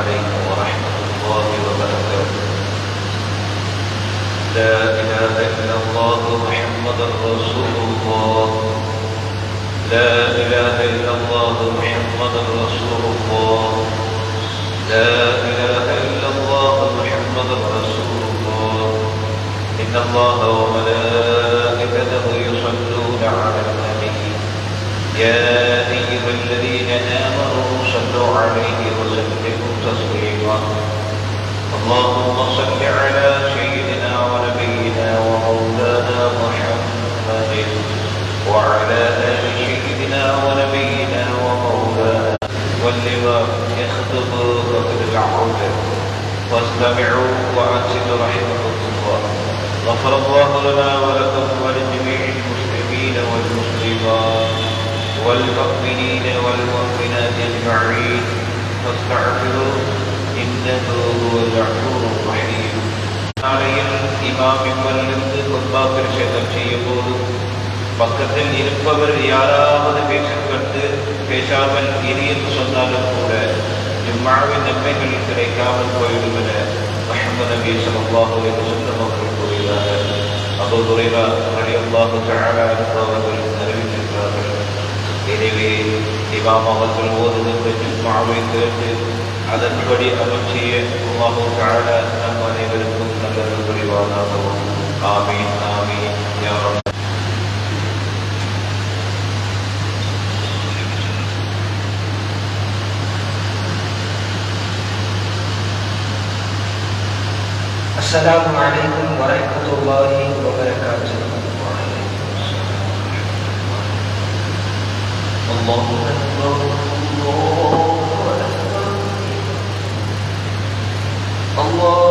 عليكم ورحمة الله وبركاته. لا إله إلا الله محمد رسول الله. لا إله إلا الله محمد رسول الله. لا إله إلا الله محمد رسول الله. إن الله وملائكته يصلون على النبي يا أيها الذين آمنوا صلوا عليه وسلموا تسليما. اللهم صل على سيدنا ونبينا ومولانا محمد وعلى آل سيدنا ونبينا ومولانا واللواء يخطب قبل العود واستمعوا وأنصتوا رحمكم الله. غفر الله لنا ولكم ولجميع المسلمين والمسلمات والمؤمنين والمؤمنات أجمعين فاستغفروه إنه هو الغفور الرحيم. நாளையில் இமாம் இவரிலிருந்து குர்பா பிரசேதம் செய்யும் போது பக்கத்தில் இருப்பவர் யாராவது பேசப்பட்டு பேசாமல் இனியது சொன்னாலும் கூட ஜும்மாவின் நன்மைகள் கிடைக்காமல் போய்விடுகிற முஹம்மது நபி ஸல்லல்லாஹு அலைஹி வஸல்லம் அவர்கள் கூறுகிறார்கள். அபூ ஹுரைரா ரலியல்லாஹு தஆலா அன்ஹு அவர்கள் அறிவிக்கின்றார்கள். எனவே இமாம் அவர்கள் ஓதுகின்ற ஜும்மாவை கேட்டு அதன்படி அமல் செய்ய அல்லாஹு தஆலா நம் அனைவருக்கும் நல்லது புரிவானாக. ஆமீன் ஆமீன் யா ரப். السلام عليكم ورحمة الله وبركاته. الله أكبر الله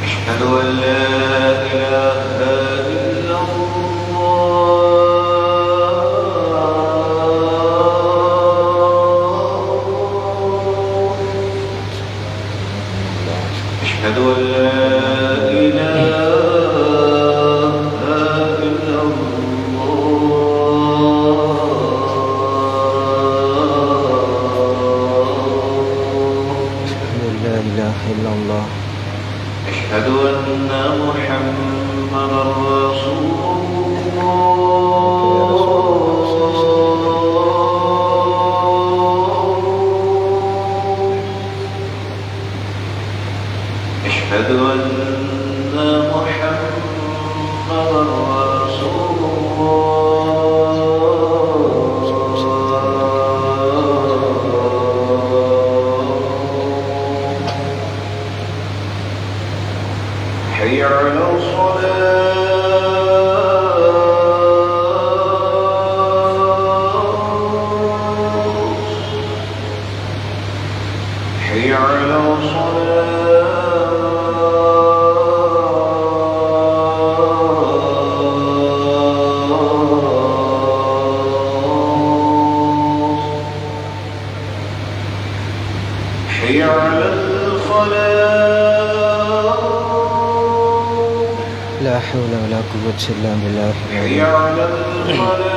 أشهد أن لا إله إلا الله. أشهد أن لا إله إلا الله. لا إله إلا الله. أشهد أن محمدا رسول الله. أشهد أن محمدا رسول الله. حي على الصلاة. حي على الصلاة. حي على الفلاح. لا حول ولا قوة إلا بالله. حي على الفلاح.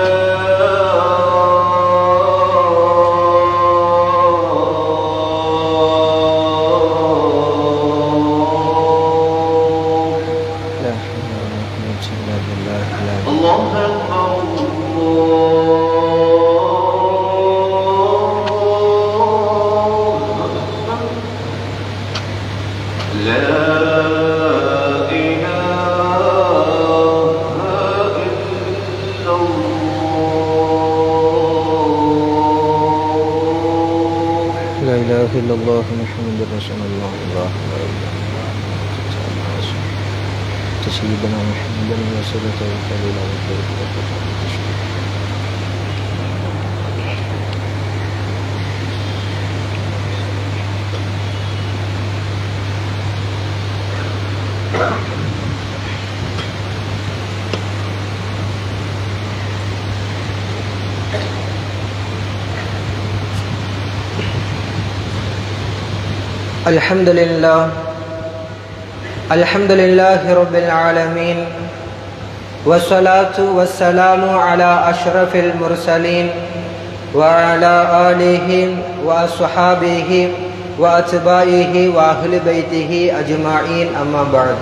لا حول ولا قوة إلا بالله. الله أكبر الله أكبر. لا لا إله إلا الله محمد رسول الله. الله لا إله إلا الله سيدنا محمد وسيلة وفضيلة وخير. الحمد لله رب العالمين والصلاة والسلام على أشرف المرسلين وعلى آله وأصحابه وأتباعه وأهل بيته أجمعين أما بعد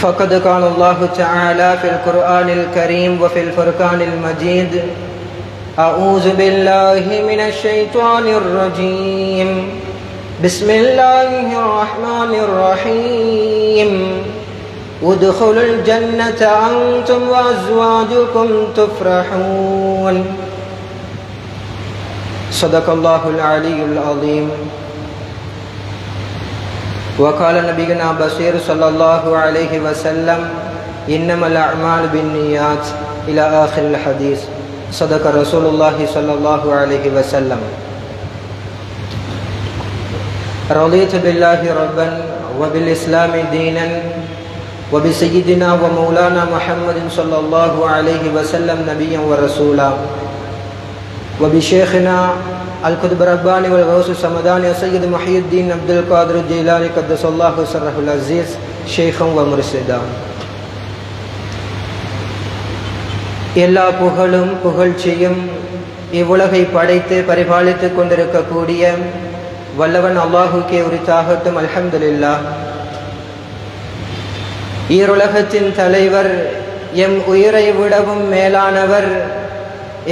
فقد قال الله تعالى في القرآن الكريم وفي الفرقان المجيد أعوذ بالله من الشيطان الرجيم بسم الله الرحمن الرحيم ادخلوا الجنة أنتم وأزواجكم تفرحون صدق الله العلي العظيم وقال نبينا بشير صلى الله عليه وسلم إنما الأعمال بالنيات إلى آخر الحديث صدق رسول الله صلى الله عليه وسلم رضيت بالله ربا وبالإسلام دينا وبسيدنا ومولانا محمد صلى الله عليه وسلم نبيا ورسولا وبشيخنا القطب الرباني والغوث السمداني سيد محي الدين عبد القادر الجيلاني قدس الله سره العزيز شيخا ومرشدا. எல்லா புகழும் புகழ்ச்சியும் இவ்வுலகை படைத்து பரிபாலித்து கொண்டிருக்கக்கூடிய வல்லவன் அல்லாஹுக்கே உரித்தாகட்டும். அல்ஹம்துலில்லாஹ். ஈருலகத்தின் தலைவர், எம் உயிரை விடவும் மேலானவர்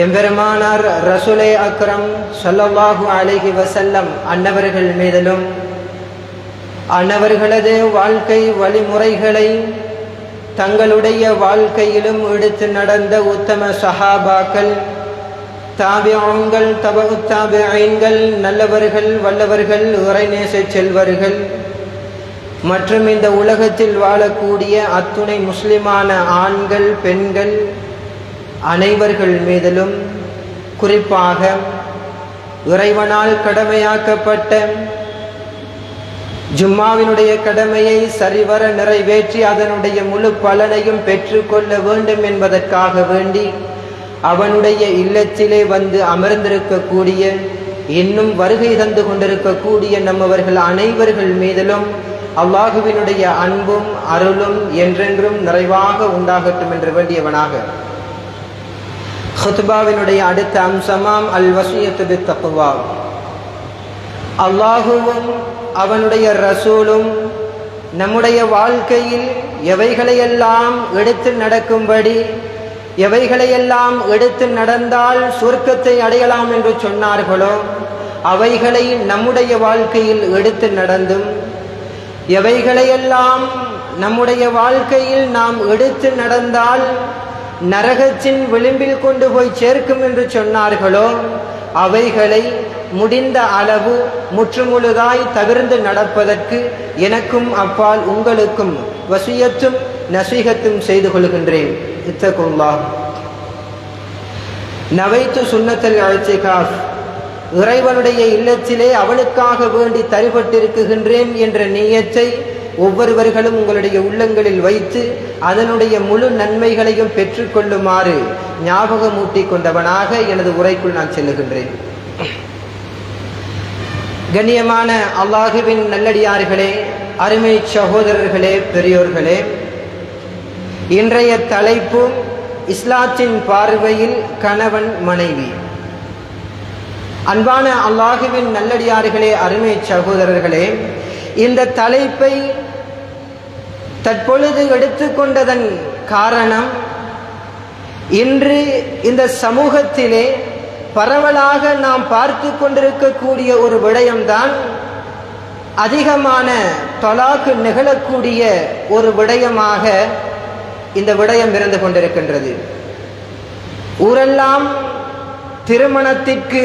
எம்பெருமானார் ரசூலே அக்ரம் ஸல்லல்லாஹு அலைஹி வஸல்லம் அன்னவர்கள் மீதிலும் அன்னவர்களது வாழ்க்கை வழிமுறைகளை தங்களுடைய வாழ்க்கையிலும் எடுத்து நடந்த உத்தம சஹாபாக்கள், தாபிஊன்கள், தபஉ தாபிஈன்கள், நல்லவர்கள், வல்லவர்கள், இறைநேச செல்வர்கள் மற்றும் இந்த உலகத்தில் வாழக்கூடிய அத்துணை முஸ்லிமான ஆண்கள், பெண்கள் அனைவர்கள் மீதிலும் குறிப்பாக இறைவனால் கடமையாக்கப்பட்ட ஜும்மாவினுடைய கடமையை சரிவர நிறைவேற்றி அதனுடைய முழு பலனையும் பெற்றுக்கொள்ள வேண்டும் என்பதற்காக வேண்டி அவனுடைய இல்லத்திலே வந்து அமர்ந்திருக்கக்கூடிய, இன்னும் வருகை தந்து கொண்டிருக்கக்கூடிய நம்மவர்கள் அனைவர்கள் மீதிலும் அல்லாஹுவினுடைய அன்பும் அருளும் என்றென்றும் நிறைவாக உண்டாகட்டும் என்று வேண்டியவனாக ஹுத்பாவினுடைய அடுத்த அம்சமாம் அல் வஸியத்து பித் தக்வா. அல்லாஹுவும் அவனுடைய ரசூலும் நம்முடைய வாழ்க்கையில் எவைகளையெல்லாம் எடுத்து நடக்கும்படி, எவைகளையெல்லாம் எடுத்து நடந்தால் சொர்க்கத்தை அடையலாம் என்று சொன்னார்களோ அவைகளை நம்முடைய வாழ்க்கையில் எடுத்து நடந்தும், எவைகளையெல்லாம் நம்முடைய வாழ்க்கையில் நாம் எடுத்து நடந்தால் நரகத்தின் விளிம்பில் கொண்டு போய் சேர்க்கும் என்று சொன்னார்களோ அவைகளை முடிந்த அளவு முற்றுமுழுதாய் தவிர்ந்து நடப்பதற்கு எனக்கும் அப்பால் உங்களுக்கும் வசியத்தும் நசீகத்தும் செய்து கொள்கின்றேன். இத்தகுல்லாஹ். நவைத்து சுன்னத்தல் இஅ்திகாஃப், இறைவனுடைய இல்லத்திலே அவனுக்காக வேண்டி தரிபட்டிருக்கின்றேன் என்ற நியத்தை ஒவ்வொருவர்களும் உங்களுடைய உள்ளங்களில் வைத்து அதனுடைய முழு நன்மைகளையும் பெற்றுக்கொள்ளுமாறு ஞாபகமூட்டி கொண்டவனாக எனது உரைக்குள் நான் செல்லுகின்றேன். கண்ணியமான அல்லாஹுவின் நல்லடியார்களே, அருமை சகோதரர்களே, பெரியோர்களே, இன்றைய தலைப்பு இஸ்லாத்தின் பார்வையில் கணவன் மனைவி. அன்பான அல்லாஹுவின் நல்லடியார்களே, அருமை சகோதரர்களே, இந்த தலைப்பை தற்பொழுது எடுத்துக்கொண்டதன் காரணம், இன்று இந்த சமூகத்திலே பரவலாக நாம் பார்த்து கொண்டிருக்கக்கூடிய ஒரு விடயம்தான் அதிகமான தலாக்கு நிகழக்கூடிய ஒரு விடயமாக இந்த விடயம் இருந்து கொண்டிருக்கின்றது. ஊரெல்லாம் திருமணத்திற்கு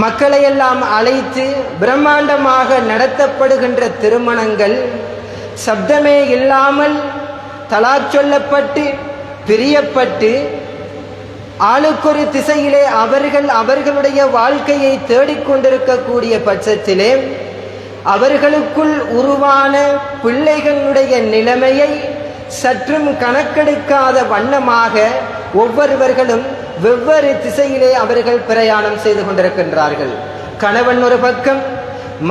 மக்களையெல்லாம் அழைத்து பிரம்மாண்டமாக நடத்தப்படுகின்ற திருமணங்கள் சப்தமே இல்லாமல் தலாக் சொல்லப்பட்டு பிரியப்பட்டு ஆளுக்கொரு திசையிலே அவர்களுடைய வாழ்க்கையை தேடிக்கொண்டிருக்கக்கூடிய பட்சத்திலே அவர்களுக்குள் உருவான பிள்ளைகளுடைய நிலைமையை சற்றும் கணக்கெடுக்காத வண்ணமாக ஒவ்வொருவர்களும் வெவ்வேறு திசையிலே அவர்கள் பிரயாணம் செய்து கொண்டிருக்கின்றார்கள். கணவன் ஒரு பக்கம்,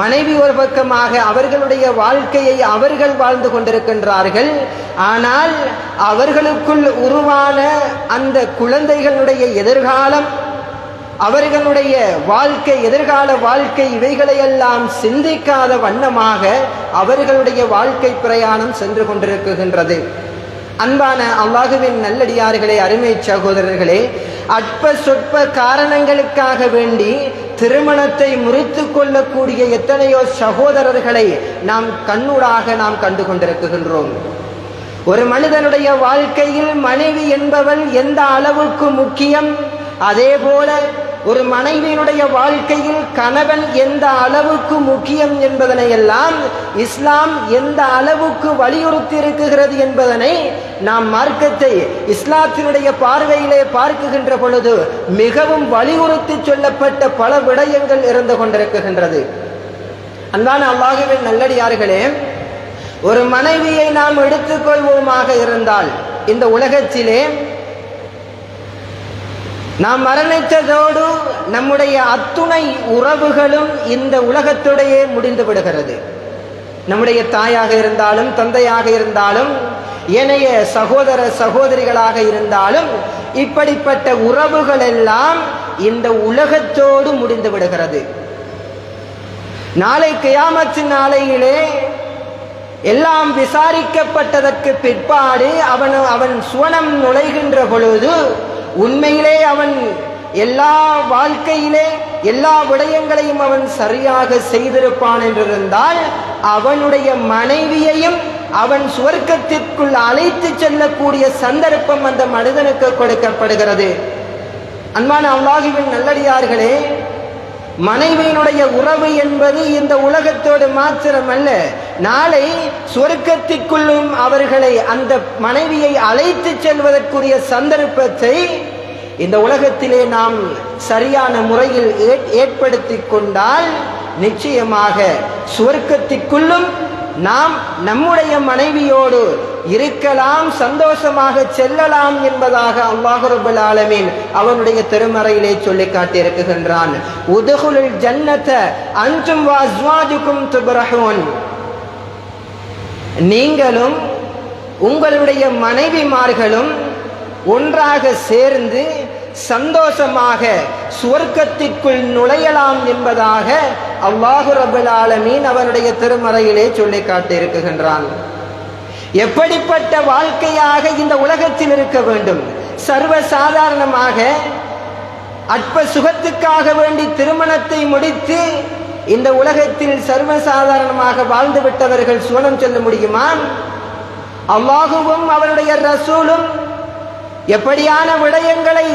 மனைவி ஒரு பக்கமாக அவர்களுடைய வாழ்க்கையை அவர்கள் வாழ்ந்து கொண்டிருக்கின்றார்கள். ஆனால் அவர்களுக்குள் உருவான அந்த குழந்தைகளுடைய எதிர்காலம், அவர்களுடைய வாழ்க்கை, எதிர்கால வாழ்க்கை, இவைகளையெல்லாம் சிந்திக்காத வண்ணமாக அவர்களுடைய வாழ்க்கை பிரயாணம் சென்று கொண்டிருக்கின்றது. அன்பான அல்லாஹுவின் நல்லடியார்களே, அருமை சகோதரர்களே, அற்ப சொற்ப காரணங்களுக்காக வேண்டி திருமணத்தை முறித்து கொள்ளக்கூடிய எத்தனையோ சகோதரர்களை நாம் கண்ணூடாக நாம் கண்டு கொண்டிருக்கின்றோம். ஒரு மனிதனுடைய வாழ்க்கையில் மனைவி என்பவள் எந்த அளவுக்கு முக்கியம், அதே போல ஒரு மனைவியினுடைய வாழ்க்கையில் கணவன் எந்த அளவுக்கு முக்கியம் என்பதனை எல்லாம் இஸ்லாம் எந்த அளவுக்கு வலியுறுத்தி இருக்கிறது என்பதனை நாம் மார்க்கத்தை இஸ்லாத்தினுடைய பார்வையிலே பார்க்குகின்ற பொழுது மிகவும் வலியுறுத்தி சொல்லப்பட்ட பல விடயங்கள் இருந்து கொண்டிருக்கின்றது. அன்பான அல்லாஹ்வின் நல்லடியார்களே, ஒரு மனைவியை நாம் எடுத்துக்கொள்வோமாக இருந்தால் இந்த உலகத்திலே நாம் மரணித்ததோடு நம்முடைய அத்துணை உறவுகளும் இந்த உலகத்துடையே முடிந்து விடுகிறது. நம்முடைய தாயாக இருந்தாலும், தந்தையாக இருந்தாலும், ஏனைய சகோதர சகோதரிகளாக இருந்தாலும், இப்படிப்பட்ட உறவுகள் எல்லாம் இந்த உலகத்தோடு முடிந்து விடுகிறது. நாளை கியாமத்தின் நாளையிலே எல்லாம் விசாரிக்கப்பட்டதற்கு பிற்பாடு அவன் சுவனம் நுழைகின்ற பொழுது உண்மையிலே அவன் எல்லா வாழ்க்கையிலே எல்லா விடயங்களையும் அவன் சரியாக செய்திருப்பான் என்றிருந்தால் அவனுடைய மனைவியையும் அவன் சுவர்க்கத்திற்குள் அழைத்து செல்லக்கூடிய சந்தர்ப்பம் அந்த மனிதனுக்கு கொடுக்கப்படுகிறது. அன்பான அல்லாஹ்வின் நல்லடியார்களே, மனைவியினுடைய உறவு என்பது இந்த உலகத்தோடு மாத்திரமல்ல, நாளை சொர்க்கத்திற்குள்ளும் அவர்களை அந்த மனைவியை அழைத்து செல்வதற்குரிய சந்தர்ப்பத்தை இந்த உலகத்திலே நாம் சரியான முறையில் ஏற்படுத்தி கொண்டால் நிச்சயமாக சொர்க்கத்திற்குள்ளும் நாம் நம்முடைய மனைவியோடு இருக்கலாம், சந்தோஷமாக செல்லலாம் என்பதாக அல்லாஹ் ரப்பல் ஆலமீன் அவனுடைய திருமறையிலே சொல்லி காட்டியிருக்கின்றான். உதுகுலுல் ஜன்னத அன்தும் வ அஸ்வாஜுகும் துப்ரஹூன், நீங்களும் உங்களுடைய மனைவிமார்களும் ஒன்றாக சேர்ந்து சந்தோஷமாக சுவர்க்கத்திற்குள் நுழையலாம் என்பதாக அல்லாஹ் ரப்பல் ஆலமீன் அவனுடைய திருமறையிலே சொல்லி காட்டியிருக்கின்றான். எப்படிப்பட்ட வாழ்க்கையாக இந்த உலகத்தில் இருக்க வேண்டும்? சர்வ சாதாரணமாக அற்ப சுகத்துக்காக வேண்டி திருமணத்தை முடித்து இந்த உலகத்தில் சர்வசாதாரணமாக வாழ்ந்து விட்டவர்கள் சுவனம் செல்ல முடியுமா? அல்லாஹுவும் அவருடைய ரசூலும் எப்படியான விடயங்களை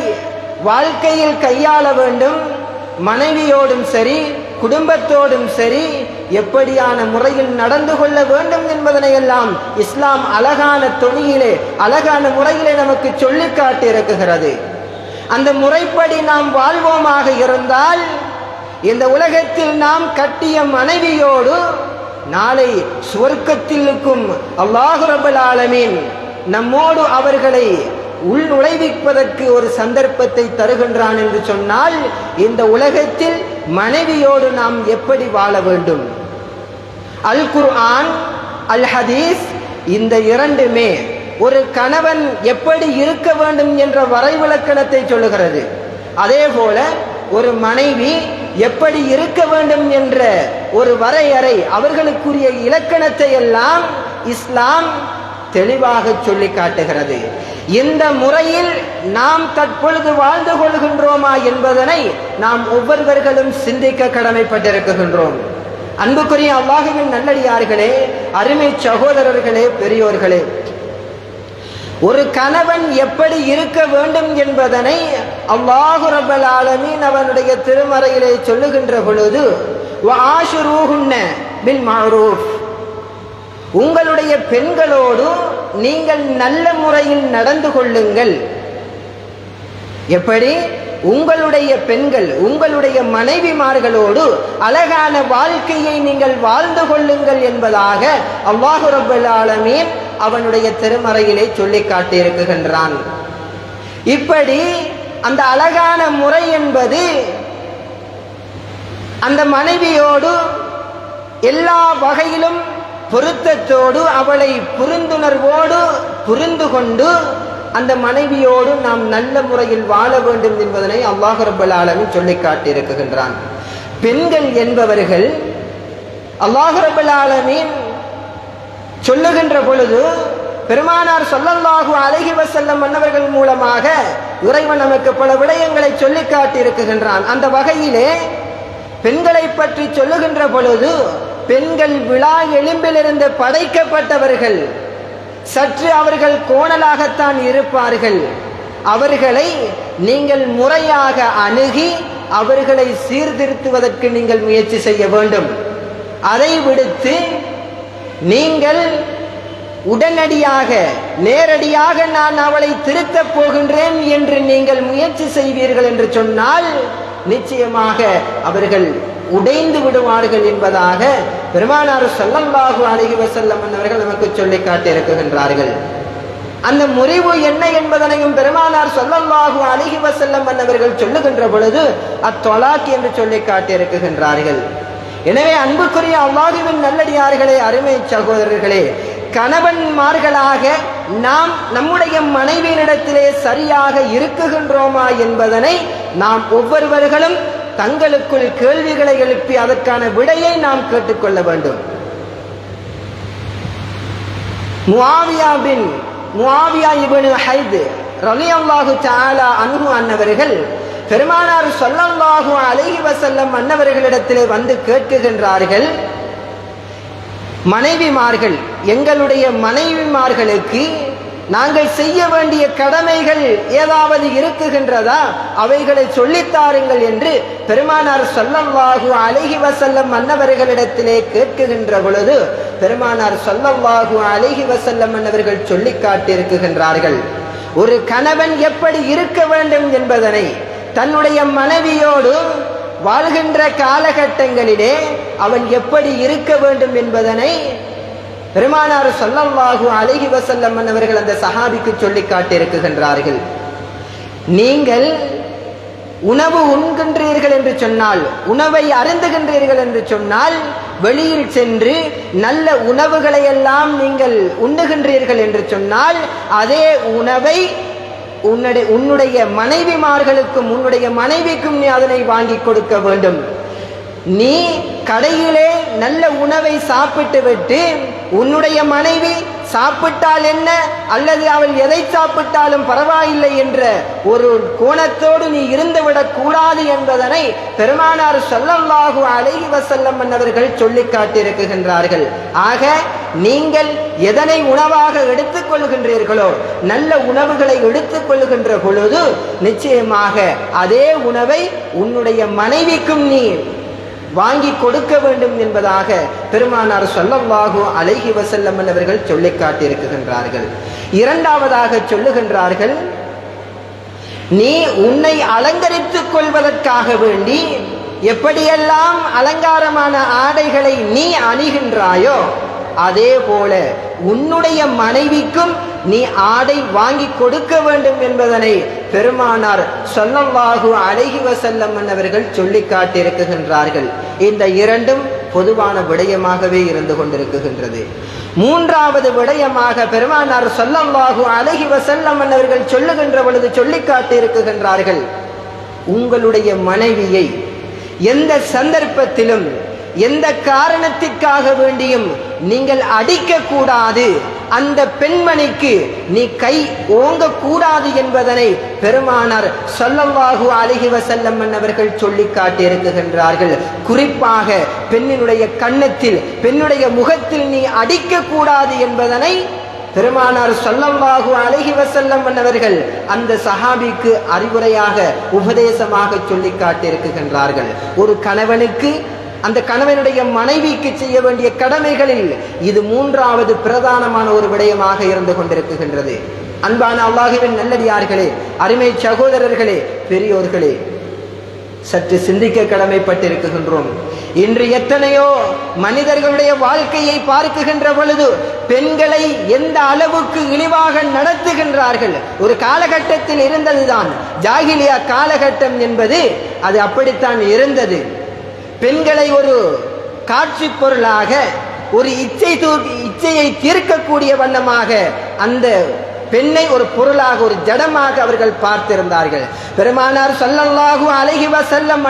வாழ்க்கையில் கையாள வேண்டும், மனைவியோடும் சரி குடும்பத்தோடும் சரி எப்படியான முறையில் நடந்து கொள்ள வேண்டும் என்பதனை எல்லாம் இஸ்லாம் அழகான தொனியிலே அழகான முறையிலே நமக்கு சொல்லி காட்டி இருக்குகிறது. அந்த முறைப்படி நாம் வாழ்வோமாக இருந்தால் இந்த உலகத்தில் நாம் கட்டிய மனைவியோடு நாளை சுவர்க்கத்திற்கும் அல்லாஹ் ரப்பல் ஆலமீன் நம்மோடு அவர்களை உள் நுழைவிப்பதற்கு ஒரு சந்தர்ப்பத்தை தருகின்றான் என்று சொன்னால் இந்த உலகத்தில் மனைவியோடு நாம் எப்படி வாழ வேண்டும்? அல் குர்ஆன், அல் ஹதீஸ், இந்த இரண்டுமே ஒரு கணவன் எப்படி இருக்க வேண்டும் என்ற வரைவிலக்கணத்தை சொல்லுகிறது. அதே போல ஒரு மனைவி எப்படி இருக்க வேண்டும் என்ற ஒரு வரையறை, அவர்களுக்குரிய இலக்கணத்தை எல்லாம் இஸ்லாம் தெளிவாக சொல்லி காட்டுகிறது. இந்த முறையில் நாம் தற்பொழுது வாழ்ந்து கொள்கின்றோமா என்பதனை நாம் ஒவ்வொருவர்களும் சிந்திக்க கடமைப்பட்டிருக்கின்றோம். அன்புக்குரிய அல்லாஹ்வின் நல்லடியார்களே, அருமை சகோதரர்களே, பெரியோர்களே, ஒரு கணவன் எப்படி இருக்க வேண்டும் என்பதனை அல்லாஹ் ரப்பல் ஆலமீன் அவனுடைய திருமறையிலே சொல்லுகின்ற பொழுது வஆஷிரூஹுன்ன பில் மஅரூஃப், உங்களுடைய பெண்களோடு நீங்கள் நல்ல முறையில் நடந்து கொள்ளுங்கள். எப்படி? உங்களுடைய பெண்கள் உங்களுடைய மனைவிமார்களோடு அழகான வாழ்க்கையை நீங்கள் வாழ்ந்து கொள்ளுங்கள் என்பதாக அல்லாஹ் ரப்பல் ஆலமீன் அவனுடைய திருமறையிலே சொல்லி காட்டியிருக்கின்றான். இப்படி அந்த அழகான முறை என்பது அந்த மனைவியோடு எல்லா வகையிலும் பொருத்தத்தோடு அவளை புரிந்துணர்வோடு புரிந்து கொண்டு அந்த மனைவியோடு நாம் நல்ல முறையில் வாழ வேண்டும் என்பதனை அல்லாஹ் ரப்பல் ஆலமீன் சொல்லி காட்டியிருக்கின்றான். பெண்கள் என்பவர்கள் அல்லாஹ் ரப்பல் ஆலமீன் சொல்லுகின்ற பொழுது பெருமானார் ஸல்லல்லாஹு அலைஹி வஸல்லம் அன்னவர்கள் மூலமாக இறைவன் நமக்கு பல விடயங்களை சொல்லி காட்டியிருக்கின்றான். அந்த வகையிலே பெண்களை பற்றி சொல்லுகின்ற பொழுது பெண்கள் விழா எலும்பிலிருந்து படைக்கப்பட்டவர்கள், சற்று அவர்கள் கோணலாகத்தான் இருப்பார்கள். அவர்களை நீங்கள் முறையாக அணுகி அவர்களை சீர்திருத்துவதற்கு நீங்கள் முயற்சி செய்ய வேண்டும். அதை விடுத்து நீங்கள் உடனடியாக நேரடியாக நான் அவளை திருத்தப் போகின்றேன் என்று நீங்கள் முயற்சி செய்வீர்கள் என்று சொன்னால் நிச்சயமாக அவர்கள் உடைந்து விடுவார்கள் என்பதாக பெருமானார் ஸல்லல்லாஹு அலைஹி வஸல்லம் அவர்கள் நமக்கு சொல்லி காட்டியிருக்கின்றார்கள். அந்த முறிவு என்ன என்பதனையும் பெருமானார் ஸல்லல்லாஹு அலைஹி வஸல்லம் அவர்கள் சொல்லுகின்ற பொழுது அத்தொலாக் என்று சொல்லி காட்டியிருக்கின்றார்கள். எனவே அன்புக்குரிய அல்லாஹ்வின் நல்லடியார்களே, அருமை சகோதரர்களே, கணவன்மார்களாக நாம் நம்முடைய மனைவியினிடத்திலே சரியாக இருக்குகின்றோமா என்பதனை நாம் ஒவ்வொருவர்களும் தங்களுக்குள் கேள்விகளை எழுப்பி அதற்கான விடையை நாம் கேட்டுக்கொள்ள வேண்டும். முஆவியா இப்னு ஹைத் ரலியல்லாஹு தஆலா அன்ஹு அன்னவர்கள் பெருமானார் ஸல்லல்லாஹு அலைஹி வஸல்லம் அன்னவர்களிடத்திலே வந்து கேட்கின்றார்கள், மனைவிமார்கள், எங்களுடைய மனைவிமார்களுக்கு நாங்கள் செய்ய வேண்டிய கடமைகள் ஏதாவது இருக்குகின்றதா, அவைகளை சொல்லித்தாருங்கள் என்று பெருமானார் ஸல்லல்லாஹு அலைஹி வஸல்லம் அன்னவர்களிடத்திலே கேட்கின்ற பொழுது பெருமானார் ஸல்லல்லாஹு அலைஹி வஸல்லம் அன்னவர்கள் சொல்லி காட்டியிருக்கின்றார்கள், ஒரு கணவன் எப்படி இருக்க வேண்டும் என்பதனை, தன்னுடைய மனைவியோடு வாழ்கின்ற காலகட்டங்களிலே அவன் எப்படி இருக்க வேண்டும் என்பதனை பெருமானார் ஸல்லல்லாஹு அலைஹி வஸல்லம் அவர்கள் அந்த சஹாபிக்கு சொல்லி காட்டியிருக்கின்றார்கள். நீங்கள் உணவு உண்கின்றீர்கள் என்று சொன்னால், உணவை அருந்துகின்றீர்கள் என்று சொன்னால், வெளியில் சென்று நல்ல உணவுகளை எல்லாம் நீங்கள் உண்ணுகின்றீர்கள் என்று சொன்னால் அதே உணவை உன்னுடைய மனைவிமார்களுக்கும் உன்னுடைய மனைவிக்கும் நீ அதனை வாங்கி கொடுக்க வேண்டும். நீ கடையிலே நல்ல உணவை சாப்பிட்டு விட்டு உன்னுடைய மனைவி சாப்பிட்டால் என்ன, அல்லது அவள் எதை சாப்பிட்டாலும் பரவாயில்லை என்ற ஒரு கோணத்தோடு நீ இருந்துவிடக் கூடாது என்பதனை பெருமானார் ஸல்லல்லாஹு அலைஹி வஸல்லம் அவர்கள் சொல்லி காட்டியிருக்கின்றார்கள். ஆக நீங்கள் எதனை உணவாக எடுத்துக் கொள்கின்றீர்களோ, நல்ல உணவுகளை எடுத்துக் கொள்கின்ற பொழுது நிச்சயமாக அதே உணவை உன்னுடைய மனைவிக்கும் நீ வாங்கி கொடுக்க வேண்டும் என்பதாக பெருமானார் ஸல்லல்லாஹு அலைஹி வஸல்லம் அவர்கள் சொல்லி காட்டியிருக்கின்றார்கள். இரண்டாவதாக சொல்லுகின்றார்கள், நீ உன்னை அலங்கரித்துக் கொள்வதற்காக வேண்டி எப்படியெல்லாம் அலங்காரமான ஆடைகளை நீ அணிகின்றாயோ அதே போல உன்னுடைய மனைவிக்கும் நீ ஆடை வாங்கி கொடுக்க வேண்டும் என்பதனை பெருமானார் ஸல்லல்லாஹு அலைஹி வஸல்லம் அவர்கள் சொல்லி காட்டியிருக்கின்றார்கள். இந்த இரண்டும் பொதுவான விடயமாகவே இருந்து கொண்டிருக்கின்றது. மூன்றாவது விடயமாக பெருமானார் ஸல்லல்லாஹு அலைஹி வஸல்லம் அவர்கள் சொல்லுகின்ற பொழுது சொல்லி காட்டியிருக்கின்றார்கள், உங்களுடைய மனைவியை எந்த சந்தர்ப்பத்திலும் எந்த காரணத்திற்காக வேண்டியும் நீங்கள் அடிக்க கூடாது, அந்த பெண்மணிக்கு நீ கை ஓங்க கூடாது என்பதனை பெருமானார் ஸல்லல்லாஹு அலைஹி வஸல்லம் அவர்கள் சொல்லி காட்டியிருக்கின்றார்கள். குறிப்பாக பெண்ணினுடைய கன்னத்தில், பெண்ணுடைய முகத்தில் நீ அடிக்க கூடாது என்பதனை பெருமானார் ஸல்லல்லாஹு அலைஹி வஸல்லம் அவர்கள் அந்த சஹாபிக்கு அறிவுரையாக உபதேசமாக சொல்லி காட்டியிருக்கின்றார்கள். ஒரு கணவனுக்கு அந்த கணவனுடைய மனைவிக்கு செய்ய வேண்டிய கடமைகளில் இது மூன்றாவது பிரதானமான ஒரு விடயமாக இருந்து கொண்டிருக்கின்றது. அன்பான அல்லாஹ்வின் நல்லடியார்களே, அருமை சகோதரர்களே, பெரியோர்களே, சற்று சிந்திக்க கடமைப்பட்டிருக்கின்றோம். இன்று எத்தனையோ மனிதர்களுடைய வாழ்க்கையை பார்க்குகின்ற பொழுது பெண்களை எந்த அளவுக்கு இழிவாக நடத்துகின்றார்கள். ஒரு காலகட்டத்தில் இருந்ததுதான் ஜாகிலியா காலகட்டம் என்பது, அது அப்படித்தான் இருந்தது. பெண்களை ஒரு காட்சி பொருளாக, ஒரு இச்சையை தீர்க்கக்கூடிய வண்ணமாக அந்த பெண்ணை ஒரு பொருளாக, ஒரு ஜடமாக அவர்கள் பார்த்திருந்தார்கள். பெருமானார் ஸல்லல்லாஹு அலைஹி வஸல்லம்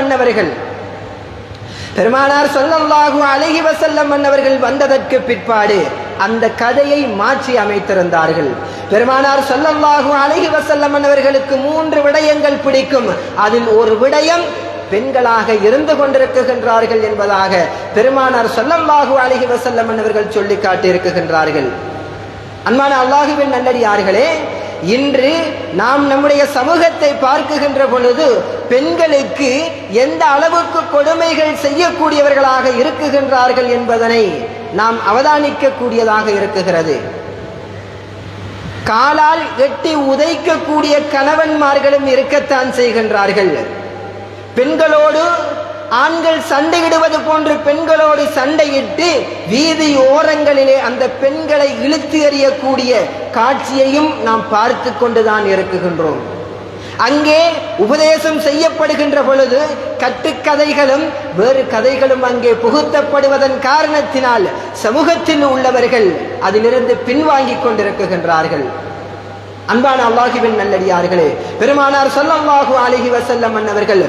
அன்னவர்கள் வந்ததற்கு பிற்பாடு அந்த கதையை மாற்றி அமைத்திருந்தார்கள். பெருமானார் ஸல்லல்லாஹு அலைஹி வஸல்லம் அன்னவர்களுக்கு 3 விடயங்கள் பிடிக்கும். அதில் ஒரு விடயம் பெண்களாக இருந்து கொண்டிருக்கின்றார்கள் என்பதாக பெருமானார் ஸல்லல்லாஹு அலைஹி வஸல்லம் அன்னவர்கள் சொல்லி காட்டியிருக்கின்றார்கள். அன்பான அல்லாஹுவின் நல்லடியார்களே, இன்று நாம் நம்முடைய சமூகத்தை பார்க்குகின்ற பொழுது பெண்களுக்கு எந்த அளவுக்கு கொடுமைகள் செய்யக்கூடியவர்களாக இருக்குகின்றார்கள் என்பதனை நாம் அவதானிக்க கூடியதாக இருக்குகிறது. காலால் எட்டி உதைக்கக்கூடிய கணவன்மார்களும் இருக்கத்தான் செய்கின்றார்கள். பெண்களோடு ஆண்கள் சண்டையிடுவது போன்று பெண்களோடு சண்டையிட்டு வீதி ஓரங்களிலே அந்த பெண்களை இழுத்து எறியக்கூடிய காட்சியையும் நாம் பார்த்து கொண்டுதான் இருக்குகின்றோம். அங்கே உபதேசம் செய்யப்படுகின்ற பொழுது கட்டுக்கதைகளும் வேறு கதைகளும் அங்கே புகுத்தப்படுவதன் காரணத்தினால் சமூகத்தில் உள்ளவர்கள் அதிலிருந்து பின்வாங்கிக் கொண்டிருக்கின்றார்கள். அன்பான அல்லாஹுவின் நல்லடியார்களே, பெருமானார் ஸல்லல்லாஹு அலைஹி வஸல்லம் அன்னவர்கள்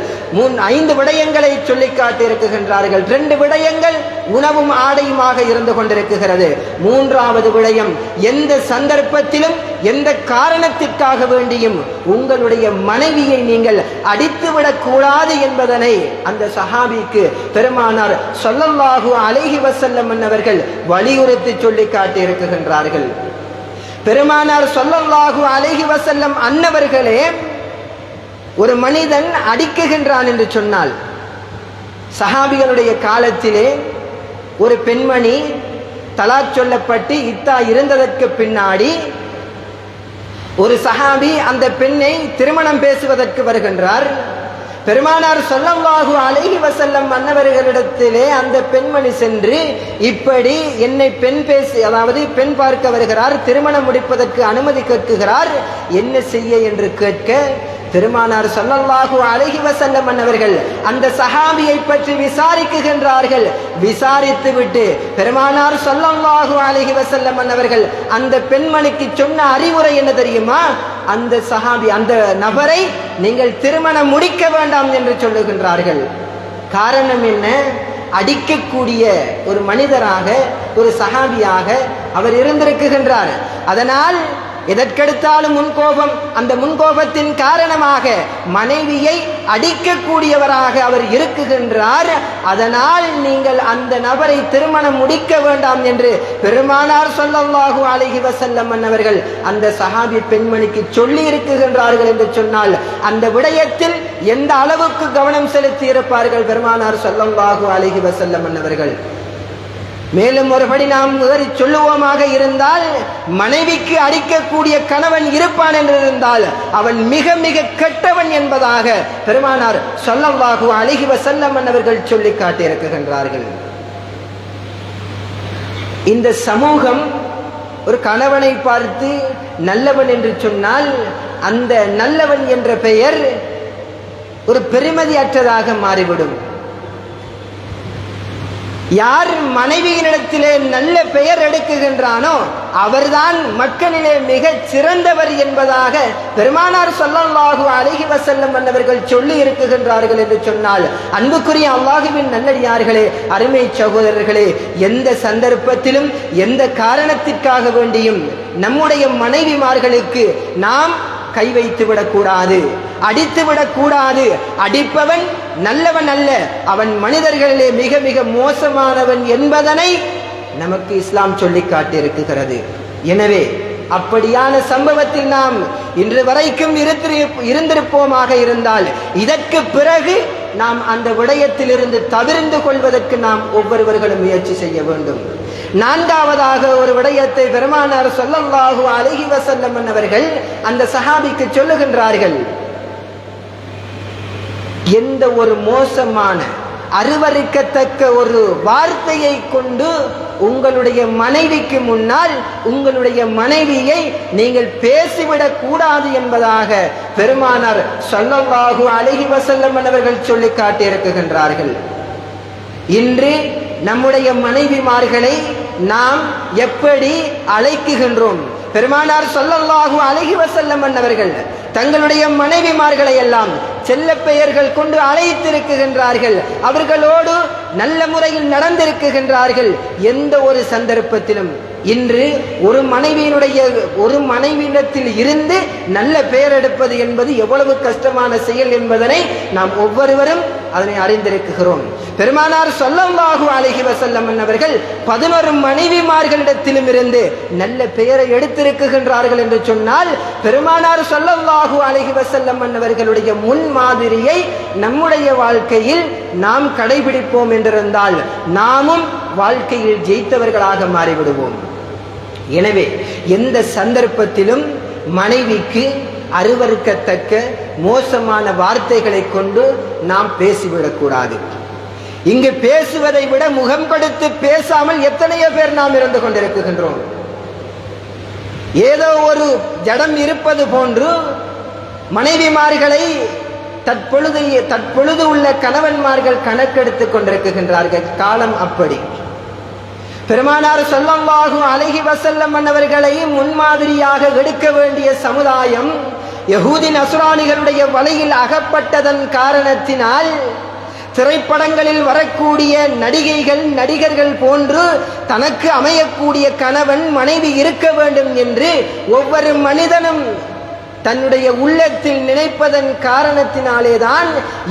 5 விடயங்களை சொல்லி காட்டியிருக்கின்றார்கள். 2 விடயங்கள் உணவும் ஆடையுமாக இருந்து கொண்டிருக்கிறது. 3வது விடயம், எந்த சந்தர்ப்பத்திலும் எந்த காரணத்திற்காக வேண்டியும் உங்களுடைய மனைவியை நீங்கள் அடித்துவிடக் கூடாது என்பதனை அந்த சஹாபிக்கு பெருமானார் ஸல்லல்லாஹு அலைஹி வஸல்லம் அன்னவர்கள் வலியுறுத்தி சொல்லி காட்டியிருக்கின்றார்கள். பெருமானார் ஸல்லல்லாஹு அலைஹி வஸல்லம் அன்னவர்களே ஒரு மனிதன் அடிக்குகின்றான் என்று சொன்னால், சஹாபிகளுடைய காலத்திலே ஒரு பெண்மணி தலாக் சொல்லப்பட்டு இத்தா இருந்ததற்கு பின்னாடி ஒரு சஹாபி அந்த பெண்ணை திருமணம் பேசுவதற்கு வருகின்றார். பெருமானார் ஸல்லல்லாஹு அலைஹி வஸல்லம் அன்னவர்களிடத்திலே அந்த பெண்மணி சென்று, இப்படி என்னை பெண் பார்க்க வருகிறார், திருமணம் முடிப்பதற்கு அனுமதி கேட்கிறார், என்ன செய்ய என்று கேட்க பெருமானார் ஸல்லல்லாஹு அலைஹி வஸல்லம் அன்னவர்கள் அந்த சஹாபியை பற்றி விசாரிக்குகின்றார்கள். விசாரித்து விட்டு பெருமானார் ஸல்லல்லாஹு அலைஹி வஸல்லம் அன்னவர்கள் அந்த பெண்மணிக்கு சொன்ன அறிவுரை என்ன தெரியுமா? அந்த சஹாபி, அந்த நபரை நீங்கள் திருமணம் முடிக்க வேண்டாம் என்று சொல்லுகின்றார்கள். காரணம் என்ன? அடிக்கக்கூடிய ஒரு மனிதராக, ஒரு சஹாபியாக அவர் இருந்திருக்கின்றார். அதனால் எதற்கெடுத்தாலும் முன்கோபம், அந்த முன்கோபத்தின் காரணமாக மனைவியை அடிக்கக்கூடியவராக அவர் இருக்குகின்றார். அதனால் நீங்கள் அந்த நபரை திருமணம் முடிக்க வேண்டாம் என்று பெருமானார் ஸல்லல்லாஹு அலைஹி வஸல்லம் அன்னவர்கள் அந்த சஹாபி பெண்மணிக்கு சொல்லி இருக்குகின்றார்கள் என்று சொன்னால் அந்த விடயத்தில் எந்த அளவுக்கு கவனம் செலுத்தி இருப்பார்கள் பெருமானார் ஸல்லல்லாஹு அலைஹி வஸல்லம் அன்னவர்கள். மேலும் ஒருபடி நாம் சொல்லுவோமாக இருந்தால், மனைவிக்கு அடிக்கக்கூடிய கணவன் இருப்பான் என்றிருந்தால் அவன் மிக மிக கெட்டவன் என்பதாக பெருமானார் ஸல்லல்லாஹு அலைஹி வஸல்லம் அன்னவர்கள் சொல்லி காட்டியிருக்கின்றார்கள். இந்த சமூகம் ஒரு கணவனை பார்த்து நல்லவன் என்று சொன்னால் அந்த நல்லவன் என்ற பெயர் ஒரு பெருமதி அற்றதாக மாறிவிடும். யார் மனைவியினிடத்திலே நல்ல பெயர் எடுக்குகின்றானோ அவர்தான் மக்களிலே மிக சிறந்தவர் என்பதாக பெருமானார் ஸல்லல்லாஹு அலைஹி வஸல்லம் அன்னவர்கள் சொல்லி இருக்குகின்றார்கள் என்று சொன்னால், அன்புக்குரிய அல்லாஹுவின் நல்லடியார்களே, அருமை சகோதரர்களே, எந்த சந்தர்ப்பத்திலும் எந்த காரணத்திற்காக வேண்டியும் நம்முடைய மனைவிமார்களுக்கு நாம் கை வைத்து விடக்கூடாது, அடித்து விடக்கூடாது. அடிப்பவன் நல்லவன் அல்ல, அவன் மனிதர்களிலே மிக மிக மோசமானவன் என்பதனை நமக்கு இஸ்லாம் சொல்லி காட்டியிருக்கிறது. எனவே அப்படியான சம்பவத்தில் நாம் இன்று வரைக்கும் இருந்திருப்போமாக இருந்தால் இதற்கு பிறகு நாம் அந்த விடயத்திலிருந்து தவிர்ந்து கொள்வதற்கு நாம் ஒவ்வொருவர்களும் முயற்சி செய்ய வேண்டும். 4வதாக ஒரு விடயத்தை பெருமானார் ஸல்லல்லாஹு அலைஹி வஸல்லம் அவர்கள் அந்த சஹாபிக்கு சொல்லுகின்றார்கள். எந்த ஒரு மோசமான அருவருக்கத்தக்க ஒரு வார்த்தையை கொண்டு உங்களுடைய மனைவிக்கு முன்னால் உங்களுடைய மனைவியை நீங்கள் பேசிவிடக் கூடாது என்பதாக பெருமானார் ஸல்லல்லாஹு அலைஹி வஸல்லம் அவர்கள் சொல்லி காட்டியிருக்கின்றார்கள். இன்று நம்முடைய மனைவிமார்களை நாம் எப்படி அழைக்குகின்றோம்? பெருமானார் ஸல்லல்லாஹு அலைஹி வஸல்லம் அவர்கள் தங்களுடைய மனைவிமார்களை எல்லாம் செல்ல பெயர்கள் கொண்டு அழைத்திருக்கின்றார்கள். அவர்களோடு நல்ல முறையில் நடந்திருக்கின்றார்கள். எந்த ஒரு சந்தர்ப்பத்திலும் இன்று ஒரு மனைவியிடத்தில் இருந்து நல்ல பெயர் எடுப்பது என்பது எவ்வளவு கஷ்டமான செயல் என்பதனை நாம் ஒவ்வொருவரும் அதனை அறிந்திருக்கிறோம். பெருமானார் ஸல்லல்லாஹு அலைஹி வஸல்லம் அவர்கள் 11 மனைவிமார்களிடத்திலும் இருந்து நல்ல பெயரை எடுத்திருக்கின்றார்கள் என்று சொன்னால், பெருமானார் ஸல்லல்லாஹு அலைஹி வஸல்லம் அவர்களுடைய முன்மாதிரியை நம்முடைய வாழ்க்கையில் நாம் கடைபிடிப்போம் என்றிருந்தால் நாமும் வாழ்க்கையில் ஜெயித்தவர்களாக மாறிவிடுவோம். எனவே எந்த சந்தர்ப்பத்திலும் மனைவிக்கு அருவருக்கத்தக்க மோசமான வார்த்தைகளை கொண்டு நாம் பேசிவிடக்கூடாது. இங்கு பேசுவதை விட முகம் கொடுத்து பேசாமல் எத்தனையோ பேர் நாம் இருந்து கொண்டிருக்கின்றோம். ஏதோ ஒரு ஜடம் இருப்பது போன்று மனைவிமார்களை தற்பொழுது உள்ள கணவன்மார்கள் கணக்கெடுத்துக் கொண்டிருக்கின்றார்கள். காலம் அப்படி. பெருமானார் ஸல்லல்லாஹு அலைஹி வஸல்லம் அவர்களை முன்மாதிரியாக எடுக்க வேண்டிய சமுதாயம் யஹூதி நஸ்ரானிகளுடைய வலையில் அகப்பட்டதன் காரணத்தினால் திரைப்படங்களில் வரக்கூடிய நடிகைகள் நடிகர்கள் போன்று தனக்கு அமையக்கூடிய கணவன் மனைவி இருக்க வேண்டும் என்று ஒவ்வொரு மனிதனும் தன்னுடைய உள்ளத்தில் நினைப்பதன் காரணத்தினாலேதான்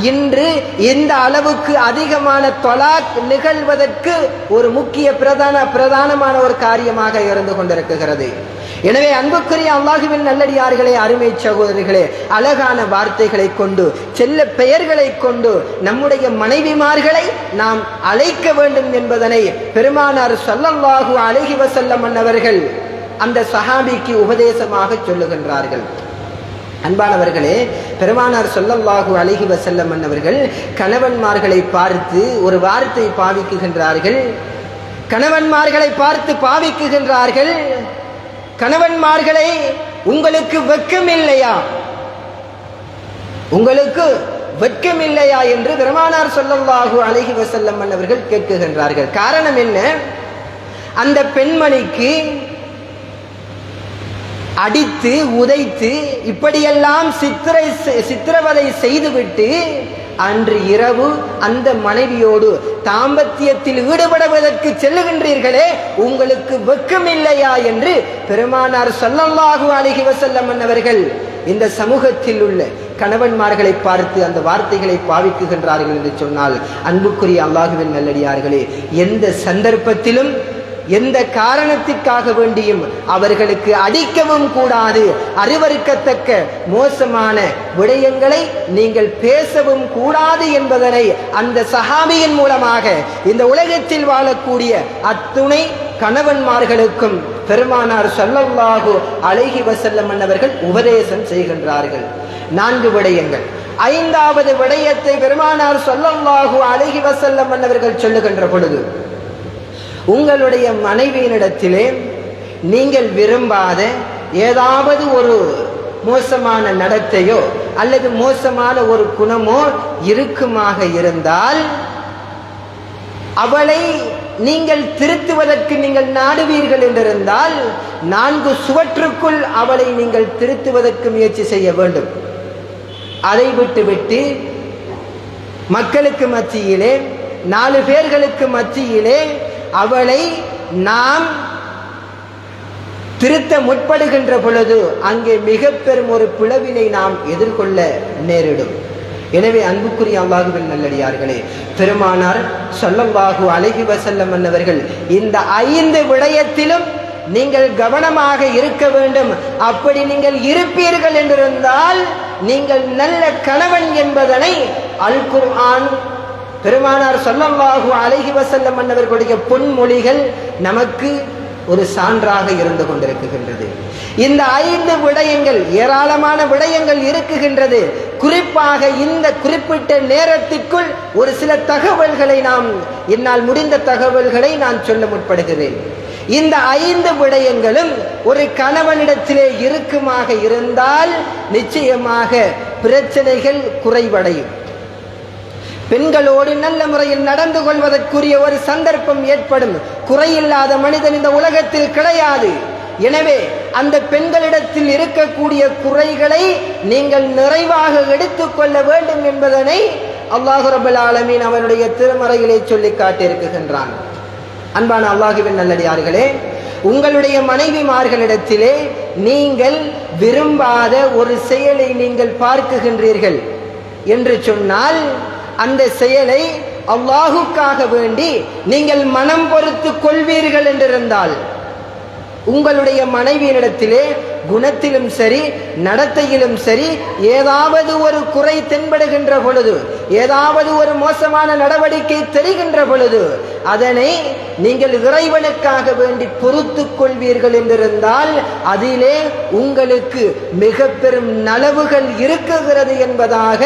இன்று இந்த அளவுக்கு அதிகமான தொலாக் நிகழ்வதற்கு ஒரு முக்கிய பிரதானமான ஒரு காரியமாக இருந்து கொண்டிருக்கிறது. எனவே அன்புக்குரிய அல்லாஹுவின் நல்லடியார்களே, அருமை சகோதரிகளே, அழகான வார்த்தைகளை கொண்டு செல்ல பெயர்களை கொண்டு நம்முடைய மனைவிமார்களை நாம் அழைக்க வேண்டும் என்பதனை பெருமானார் ஸல்லல்லாஹு அலைஹி வஸல்லம் அவர்கள் அந்த சஹாபிக்கு உபதேசமாக சொல்லுகின்றார்கள். அன்பானவர்களே, பெருமானார் ஸல்லல்லாஹு அலைஹி வஸல்லம் அவர்கள் கணவன்மார்களை பார்த்து ஒரு வார்த்தை பாவிக்குகின்றார்கள். கணவன்மார்களை பார்த்து பாவிக்குகின்றார்கள், கணவன்மார்களே, உங்களுக்கு வெட்கமில்லையா, உங்களுக்கு வெட்கமில்லையா என்று பெருமானார் ஸல்லல்லாஹு அலைஹி வஸல்லம் அவர்கள் கேட்குகின்றார்கள். காரணம் என்ன? அந்த பெண்மணிக்கு அடித்து உதைத்து இப்படியெல்லாம் சித்திரவதை செய்துவிட்டு அன்று இரவு அந்த மனைவியோடு தாம்பத்தியத்தில் ஈடுபடுவதற்கு செல்லுகின்றீர்களே, உங்களுக்கு வெட்கமில்லையா என்று பெருமானார் ஸல்லல்லாஹு அலைஹி வஸல்லம் அவர்கள் இந்த சமூகத்தில் உள்ள கணவன்மார்களை பார்த்து அந்த வார்த்தைகளை பாவிக்குகின்றார்கள் என்று சொன்னால், அன்புக்குரிய அல்லாஹுவின் நல்லடியார்களே, எந்த சந்தர்ப்பத்திலும் எந்த காரணத்திற்காக வேண்டியும் அவர்களுக்கு அடிக்கவும் கூடாது. அருவருக்கத்தக்க மோசமான விடயங்களை நீங்கள் பேசவும் கூடாது என்பதனை அந்த சஹாபியின் மூலமாக இந்த உலகத்தில் வாழக்கூடிய அத்துணை கணவன்மார்களுக்கும் பெருமானார் ஸல்லல்லாஹு அலைஹி வஸல்லம் அவர்கள் உபதேசம் செய்கின்றார்கள். 4 விடயங்கள். 5வது விடயத்தை பெருமானார் ஸல்லல்லாஹு அலைஹி வஸல்லம் அவர்கள் சொல்லுகின்ற பொழுது, உங்களுடைய மனைவியினிடத்திலே நீங்கள் விரும்பாத ஏதாவது ஒரு மோசமான நடத்தையோ அல்லது மோசமான ஒரு குணமோ இருக்குமாக இருந்தால் அவளை நீங்கள் திருத்துவதற்கு நீங்கள் நாடுவீர்கள் என்றிருந்தால் 4 சுவற்றுக்குள் அவளை நீங்கள் திருத்துவதற்கு முயற்சி செய்ய வேண்டும். அதை விட்டுவிட்டு மக்களுக்கு மத்தியிலே 4 பேர்களுக்கு மத்தியிலே அவளை நாம் திருத்த முற்படுகின்ற பொழுது அங்கே மிக பெரும் ஒரு பிளவினை நாம் எதிர்கொள்ள நேரிடும். எனவே அன்புக்குரிய அல்லாஹுவின் நல்லடியார்களே, பெருமானார் ஸல்லல்லாஹு அலைஹி வஸல்லம் அவர்கள் இந்த 5 விடயத்திலும் நீங்கள் கவனமாக இருக்க வேண்டும். அப்படி நீங்கள் இருப்பீர்கள் என்றிருந்தால் நீங்கள் நல்ல கணவன் என்பதனை அல் குர்ஆன், பெருமானார் ஸல்லல்லாஹு அலைஹி வஸல்லம் அவர்களுடைய பொன்மொழிகள் நமக்கு ஒரு சான்றாக இருந்து கொண்டிருக்கின்றது. இந்த 5 விடயங்கள், ஏராளமான விடயங்கள் இருக்குகின்றது. குறிப்பாக இந்த குறிப்பிட்ட நேரத்திற்குள் ஒரு சில தகவல்களை என்னால் முடிந்த தகவல்களை நான் சொல்ல முற்படுகிறேன். இந்த 5 விடயங்களும் ஒரு கணவனிடத்திலே இருக்குமாக இருந்தால் நிச்சயமாக பிரச்சனைகள் குறைவடையும். பெண்களோடு நல்ல முறையில் நடந்து கொள்வதற்குரிய ஒரு சந்தர்ப்பம் ஏற்படும். குறையில்லாத மனிதன் இந்த உலகத்தில் கிடையாது. எனவே அந்த பெண்களிடத்தில் இருக்கக்கூடிய குறைகளை நீங்கள் நிறைவாக எடுத்துக்கொள்ள வேண்டும் என்பதனை அல்லாஹ் ரப்பல் ஆலமீன் அவனுடைய திருமறையிலே சொல்லி காட்டியிருக்கின்றான். அன்பான அல்லாஹ்வின் நல்லடியார்களே, உங்களுடைய மனைவிமார்களிடத்திலே நீங்கள் விரும்பாத ஒரு செயலை நீங்கள் பார்க்குகின்றீர்கள் என்று சொன்னால், அந்த செயலை அல்லாஹுக்காக வேண்டி நீங்கள் மனம் பொறுத்து கொள்வீர்கள் என்றிருந்தால், உங்களுடைய மனைவியினிடத்திலே குணத்திலும் சரி நடத்தையிலும் சரி ஏதாவது ஒரு குறை தென்படுகின்ற பொழுது, ஏதாவது ஒரு மோசமான நடவடிக்கை தெரிகின்ற பொழுது, அதனை நீங்கள் இறைவனுக்காக வேண்டி பொறுத்து கொள்வீர்கள் என்றிருந்தால் அதிலே உங்களுக்கு மிக பெரும் நலவுகள் இருக்குகிறது என்பதாக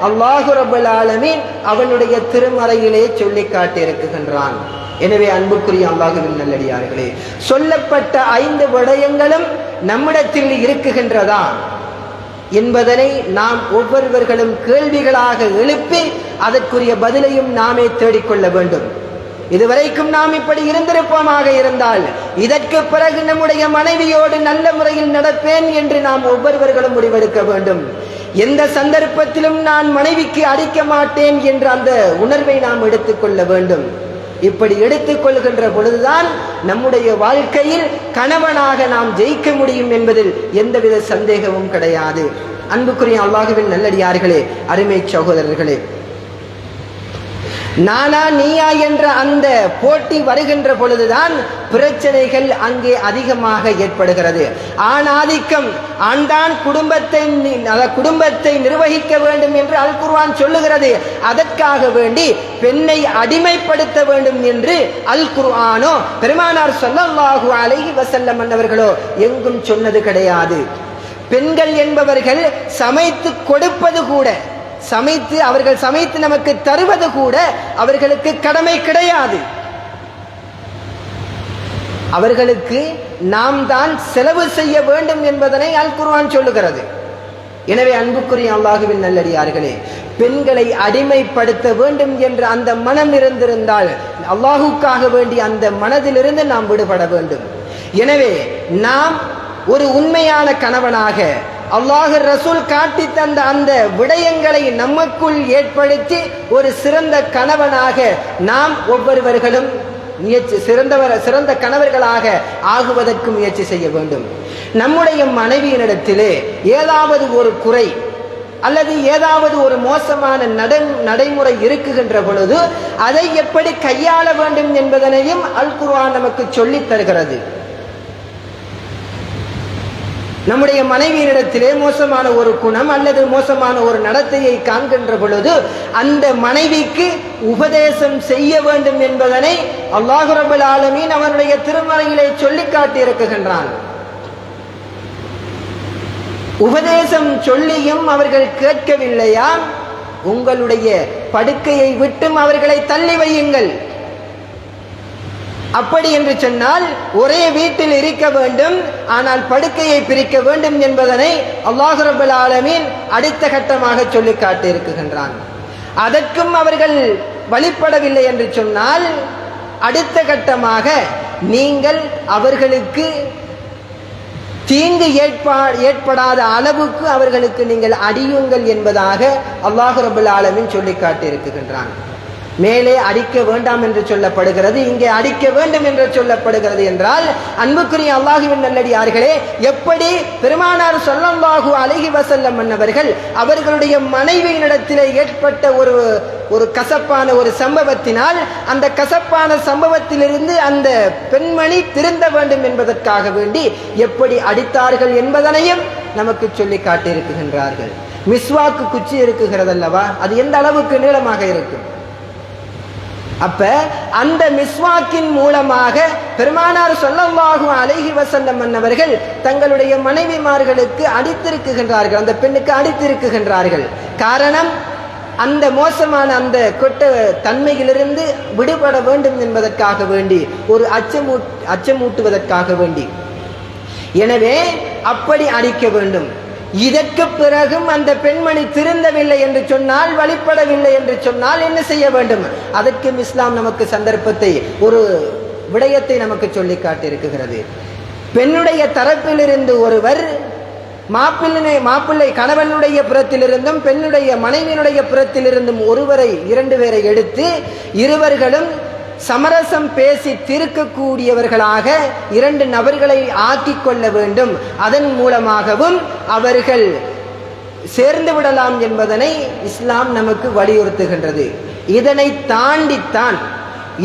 அல்லாஹ் ரப்பல் ஆலமீன் அவனுடைய திருமறையிலே சொல்லி காட்டியிருக்கின்றான். எனவே அன்புக்குரிய அல்லாஹ்வின் நல்லடியார்களே, சொல்லப்பட்ட 5 விடயங்களும் நம்மிடத்தில் இருக்குகின்றதா என்பதனை நாம் ஒவ்வொருவர்களும் கேள்விகளாக எழுப்பி அதற்குரிய பதிலையும் நாமே தேடிக்கொள்ள வேண்டும். இதுவரைக்கும் நாம் இப்படி இருந்திருப்போமாக இருந்தால் இதற்கு பிறகு நம்முடைய மனைவியோடு நல்ல முறையில் நடப்பேன் என்று நாம் ஒவ்வொருவர்களும் முடிவெடுக்க வேண்டும். எந்த சந்தர்ப்பத்திலும் நான் மனைவிக்கு அடிக்க மாட்டேன் என்ற அந்த உணர்வை நாம் எடுத்துக்கொள்ள வேண்டும். இப்படி எடுத்துக்கொள்கின்ற பொழுதுதான் நம்முடைய வாழ்க்கையில் கணவனாக நாம் ஜெயிக்க முடியும் என்பதில் எந்தவித சந்தேகமும் கிடையாது. அன்புக்குரிய அல்லாஹ்வின் நல்லடியார்களே, அருமை சகோதரர்களே, நானா நீயா என்ற அந்த போட்டி வருகின்ற பொழுதுதான் பிரச்சனைகள் அங்கே அதிகமாக ஏற்படுகிறது. ஆணாதிக்கம், ஆண்தான் குடும்பத்தை நிர்வகிக்க வேண்டும் என்று அல் குர்ஆன் சொல்லுகிறது. அதற்காக வேண்டி பெண்ணை அடிமைப்படுத்த வேண்டும் என்று அல் குர்ஆனோ பெருமானார் ஸல்லல்லாஹு அலைஹி வஸல்லம் அவர்களோ எங்கும் சொன்னது கிடையாது. பெண்கள் என்பவர்கள் சமைத்து கொடுப்பது கூட, அவர்கள் சமைத்து நமக்கு தருவது கூட அவர்களுக்கு கடமை கிடையாது. அவர்களுக்கு நாம் தான் செலவு செய்ய வேண்டும் என்பதனை அல் குர்ஆன் சொல்லுகிறது. எனவே அன்புக்குரிய அல்லாஹ்வின் நல்லடியார்களே, பெண்களை அடிமைப்படுத்த வேண்டும் என்ற அந்த மனம் இருந்திருந்தால் அல்லாஹுக்காக வேண்டி அந்த மனதிலிருந்து நாம் விடுபட வேண்டும். எனவே நாம் ஒரு உண்மையான கணவனாக அல்லாஹ் ரசூல் காட்டி தந்த அந்த விடயங்களை நமக்குள் ஏற்படுத்தி ஒரு சிறந்த கணவனாக நாம் ஒவ்வொருவர்களும் சிறந்த கணவர்களாக ஆகுவதற்கு முயற்சி செய்ய வேண்டும். நம்முடைய மனைவியினிடத்திலே ஏதாவது ஒரு குறை அல்லது ஏதாவது ஒரு மோசமான நடைமுறை இருக்குகின்ற பொழுது அதை எப்படி கையாள வேண்டும் என்பதனையும் அல் குர்ஆன் நமக்கு சொல்லித் தருகிறது. நம்முடைய மனைவியினிடத்திலே மோசமான ஒரு குணம் அல்லது மோசமான ஒரு நடத்தையை காண்கின்ற பொழுது அந்த மனைவிக்கு உபதேசம் செய்ய வேண்டும் என்பதனை அல்லாஹ் ரப்பல் ஆலமீன் அவனுடைய திருமறையிலே சொல்லி காட்டியிருக்கின்றான். உபதேசம் சொல்லியும் அவர்கள் கேட்கவில்லையா, உங்களுடைய படுக்கையை விட்டும் அவர்களை தள்ளி வையுங்கள். அப்படி என்று சொன்னால் ஒரே வீட்டில் இருக்க வேண்டும், ஆனால் படுக்கையை பிரிக்க வேண்டும் என்பதனை அல்லாஹ் ரப்பல் ஆலமீன் அடுத்த கட்டமாக சொல்லி காட்டியிருக்கின்றான். அதற்கும் அவர்கள் வழிபடவில்லை என்று சொன்னால் அடுத்த கட்டமாக நீங்கள் அவர்களுக்கு தீங்கு ஏற்படாத அளவுக்கு அவர்களுக்கு நீங்கள் அடியுங்கள் என்பதாக அல்லாஹ் ரப்பல் ஆலமீன் சொல்லி காட்டியிருக்கின்றான். மேலே அடிக்க வேண்டாம் என்று சொல்லப்படுகிறது, இங்கே அடிக்க வேண்டும் என்று சொல்லப்படுகிறது என்றால் அன்புக்குரிய அல்லாஹ்வின் நல்லடியார்களே, எப்படி பெருமானார் ஸல்லல்லாஹு அலைஹி வஸல்லம் அவர்கள் அவர்களுடைய மனைவியினிடத்திலே ஏற்பட்ட ஒரு கசப்பான ஒரு சம்பவத்தினால் அந்த கசப்பான சம்பவத்திலிருந்து அந்த பெண்மணி திருந்த வேண்டும் என்பதற்காக வேண்டி எப்படி அடித்தார்கள் என்பதனையும் நமக்கு சொல்லி காட்டியிருக்கின்றார்கள். மிஸ்வாக்கு குச்சி இருக்குகிறது அல்லவா, அது எந்த அளவுக்கு நீளமாக இருக்கும். அப்ப அந்த மிஸ்வாக்கின் மூலமாக பெருமானார் ஸல்லல்லாஹு அலைஹி வஸல்லம் அவர்கள் தங்களுடைய மனைவிமார்களுக்கு அடித்திருக்கின்றார்கள், அந்த பெண்ணுக்கு அடித்திருக்கின்றார்கள். காரணம், அந்த மோசமான அந்த கொட்ட தன்மையிலிருந்து விடுபட வேண்டும் என்பதற்காக வேண்டி, ஒரு அச்சமூட்டுவதற்காக வேண்டி. எனவே அப்படி அடிக்க வேண்டும். இதற்கு பிறகும் அந்த பெண்மணி திருந்தவில்லை என்று சொன்னால், வழிபடவில்லை என்று சொன்னால் என்ன செய்ய வேண்டும்? அதற்கும் இஸ்லாம் நமக்கு சந்தர்ப்பத்தை, ஒரு விடயத்தை நமக்கு சொல்லி காட்டியிருக்கிறது. பெண்ணுடைய தரப்பிலிருந்து ஒருவர், மாப்பிள்ளை கணவனுடைய புறத்திலிருந்தும் பெண்ணுடைய மனைவியினுடைய புறத்திலிருந்தும் ஒருவரை, 2 பேரை எடுத்து இருவர்களும் சமரசம் பேசி தீர்க்கக்கூடியவர்களாக 2 நபர்களை ஆக்கிக் கொள்ள வேண்டும். அதன் மூலமாகவும் அவர்கள் சேர்ந்து விடலாம் என்பதனை இஸ்லாம் நமக்கு வலியுறுத்துகின்றது. இதனை தாண்டித்தான்,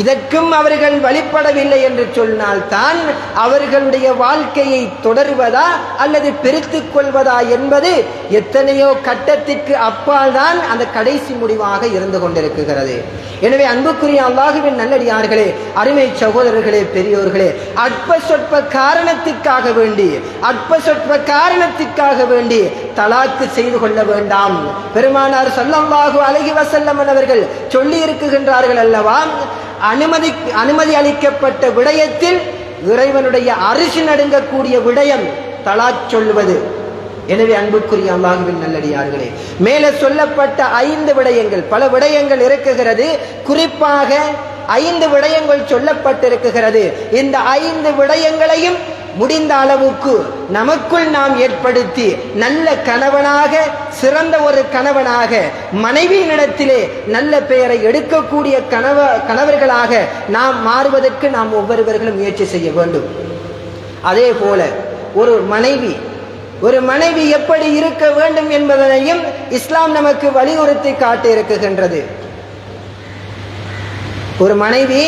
இதற்கும் அவர்கள் வழிபடவில்லை என்று சொன்னால்தான் அவர்களுடைய வாழ்க்கையை தொடர்வதா அல்லது பிரித்துக் கொள்வதா என்பது எத்தனையோ கட்டத்திற்கு அப்பால் தான் அந்த கடைசி முடிவாக இருந்து கொண்டிருக்கிறது. எனவே அன்புக்குரிய அல்லாஹுவின் நல்லடியார்களே, அருமை சகோதரர்களே, பெரியோர்களே, அற்ப சொற்ப காரணத்திற்காக வேண்டி தலாக்கு செய்து கொள்ள வேண்டாம். பெருமானார் ஸல்லல்லாஹு அலைஹி வஸல்லம் அவர்கள் சொல்லி இருக்குகின்றார்கள் அல்லவா, அனுமதி அளிக்கப்பட்ட விடயத்தில் இறைவனுடைய அரிசி நடுங்கக்கூடிய விடயம் தலாக் சொல்வது. எனவே அன்புக்குரிய அல்லாஹ்வின் நல்லடியார்களே, மேலே சொல்லப்பட்ட 5 விடயங்கள், பல விடயங்கள் இருக்குகிறது, குறிப்பாக 5 விடயங்கள் சொல்லப்பட்டிருக்கிறது. இந்த 5 விடயங்களையும் முடிந்த அளவுக்கு நமக்குள் நாம் ஏற்படுத்தி நல்ல கணவனாக, சிறந்த ஒரு கணவனாக, மனைவியினிடத்திலே நல்ல பெயரை எடுக்கக்கூடிய கணவர்களாக நாம் மாறுவதற்கு நாம் ஒவ்வொருவர்களும் முயற்சி செய்ய வேண்டும். அதே போல ஒரு மனைவி எப்படி இருக்க வேண்டும் என்பதனையும் இஸ்லாம் நமக்கு வலியுறுத்தி காட்டி இருக்குகின்றது. ஒரு மனைவி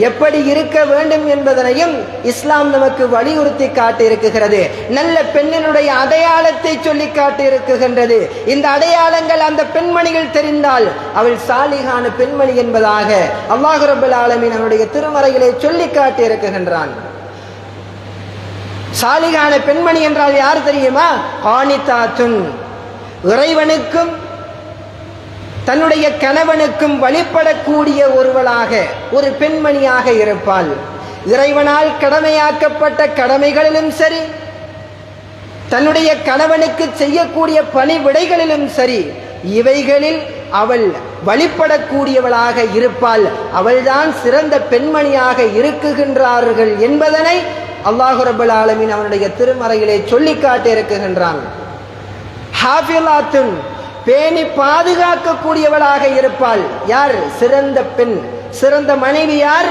எப்படி இருக்க வேண்டும் என்பதனையும் இஸ்லாம் நமக்கு வலியுறுத்தி காட்டி இருக்குகிறது. நல்ல பெண்ணினுடைய அடையாளத்தை சொல்லி காட்டி இருக்குகின்றது. இந்த அடையாளங்கள் அந்த பெண்மணிகள் தெரிந்தால் அவள் சாலிகான பெண்மணி என்பதாக அல்லாஹ் ரப்பல் ஆலமீன் அவருடைய திருமறையிலே சொல்லி காட்டி இருக்குகின்றான். சாலிகான பெண்மணி என்றால் யார் தெரியுமா? கானிதாத்துன், இறைவனுக்கும் தன்னுடைய கணவனுக்கும் வழிபடக்கூடிய ஒருவளாக, ஒரு பெண்மணியாக இருப்பாள். இறைவனால் கடமையாக்கப்பட்ட கடமைகளிலும் சரி, தன்னுடைய கணவனுக்கு செய்யக்கூடிய பணிவிடைகளிலும் சரி, இவைகளில் அவள் வழிபடக்கூடியவளாக இருப்பாள். அவள்தான் சிறந்த பெண்மணியாக இருக்குகின்றார்கள் என்பதனை அல்லாஹ் ரப்பல் ஆலமீன் அவனுடைய திருமறையிலே சொல்லி காட்டி இருக்குகின்றான். ஹாஃபிலாத்துன், பேணி பாதுகாக்கக்கூடியவளாக இருப்பாள். யார்? சிறந்த பெண், சிறந்த மனைவி யார்?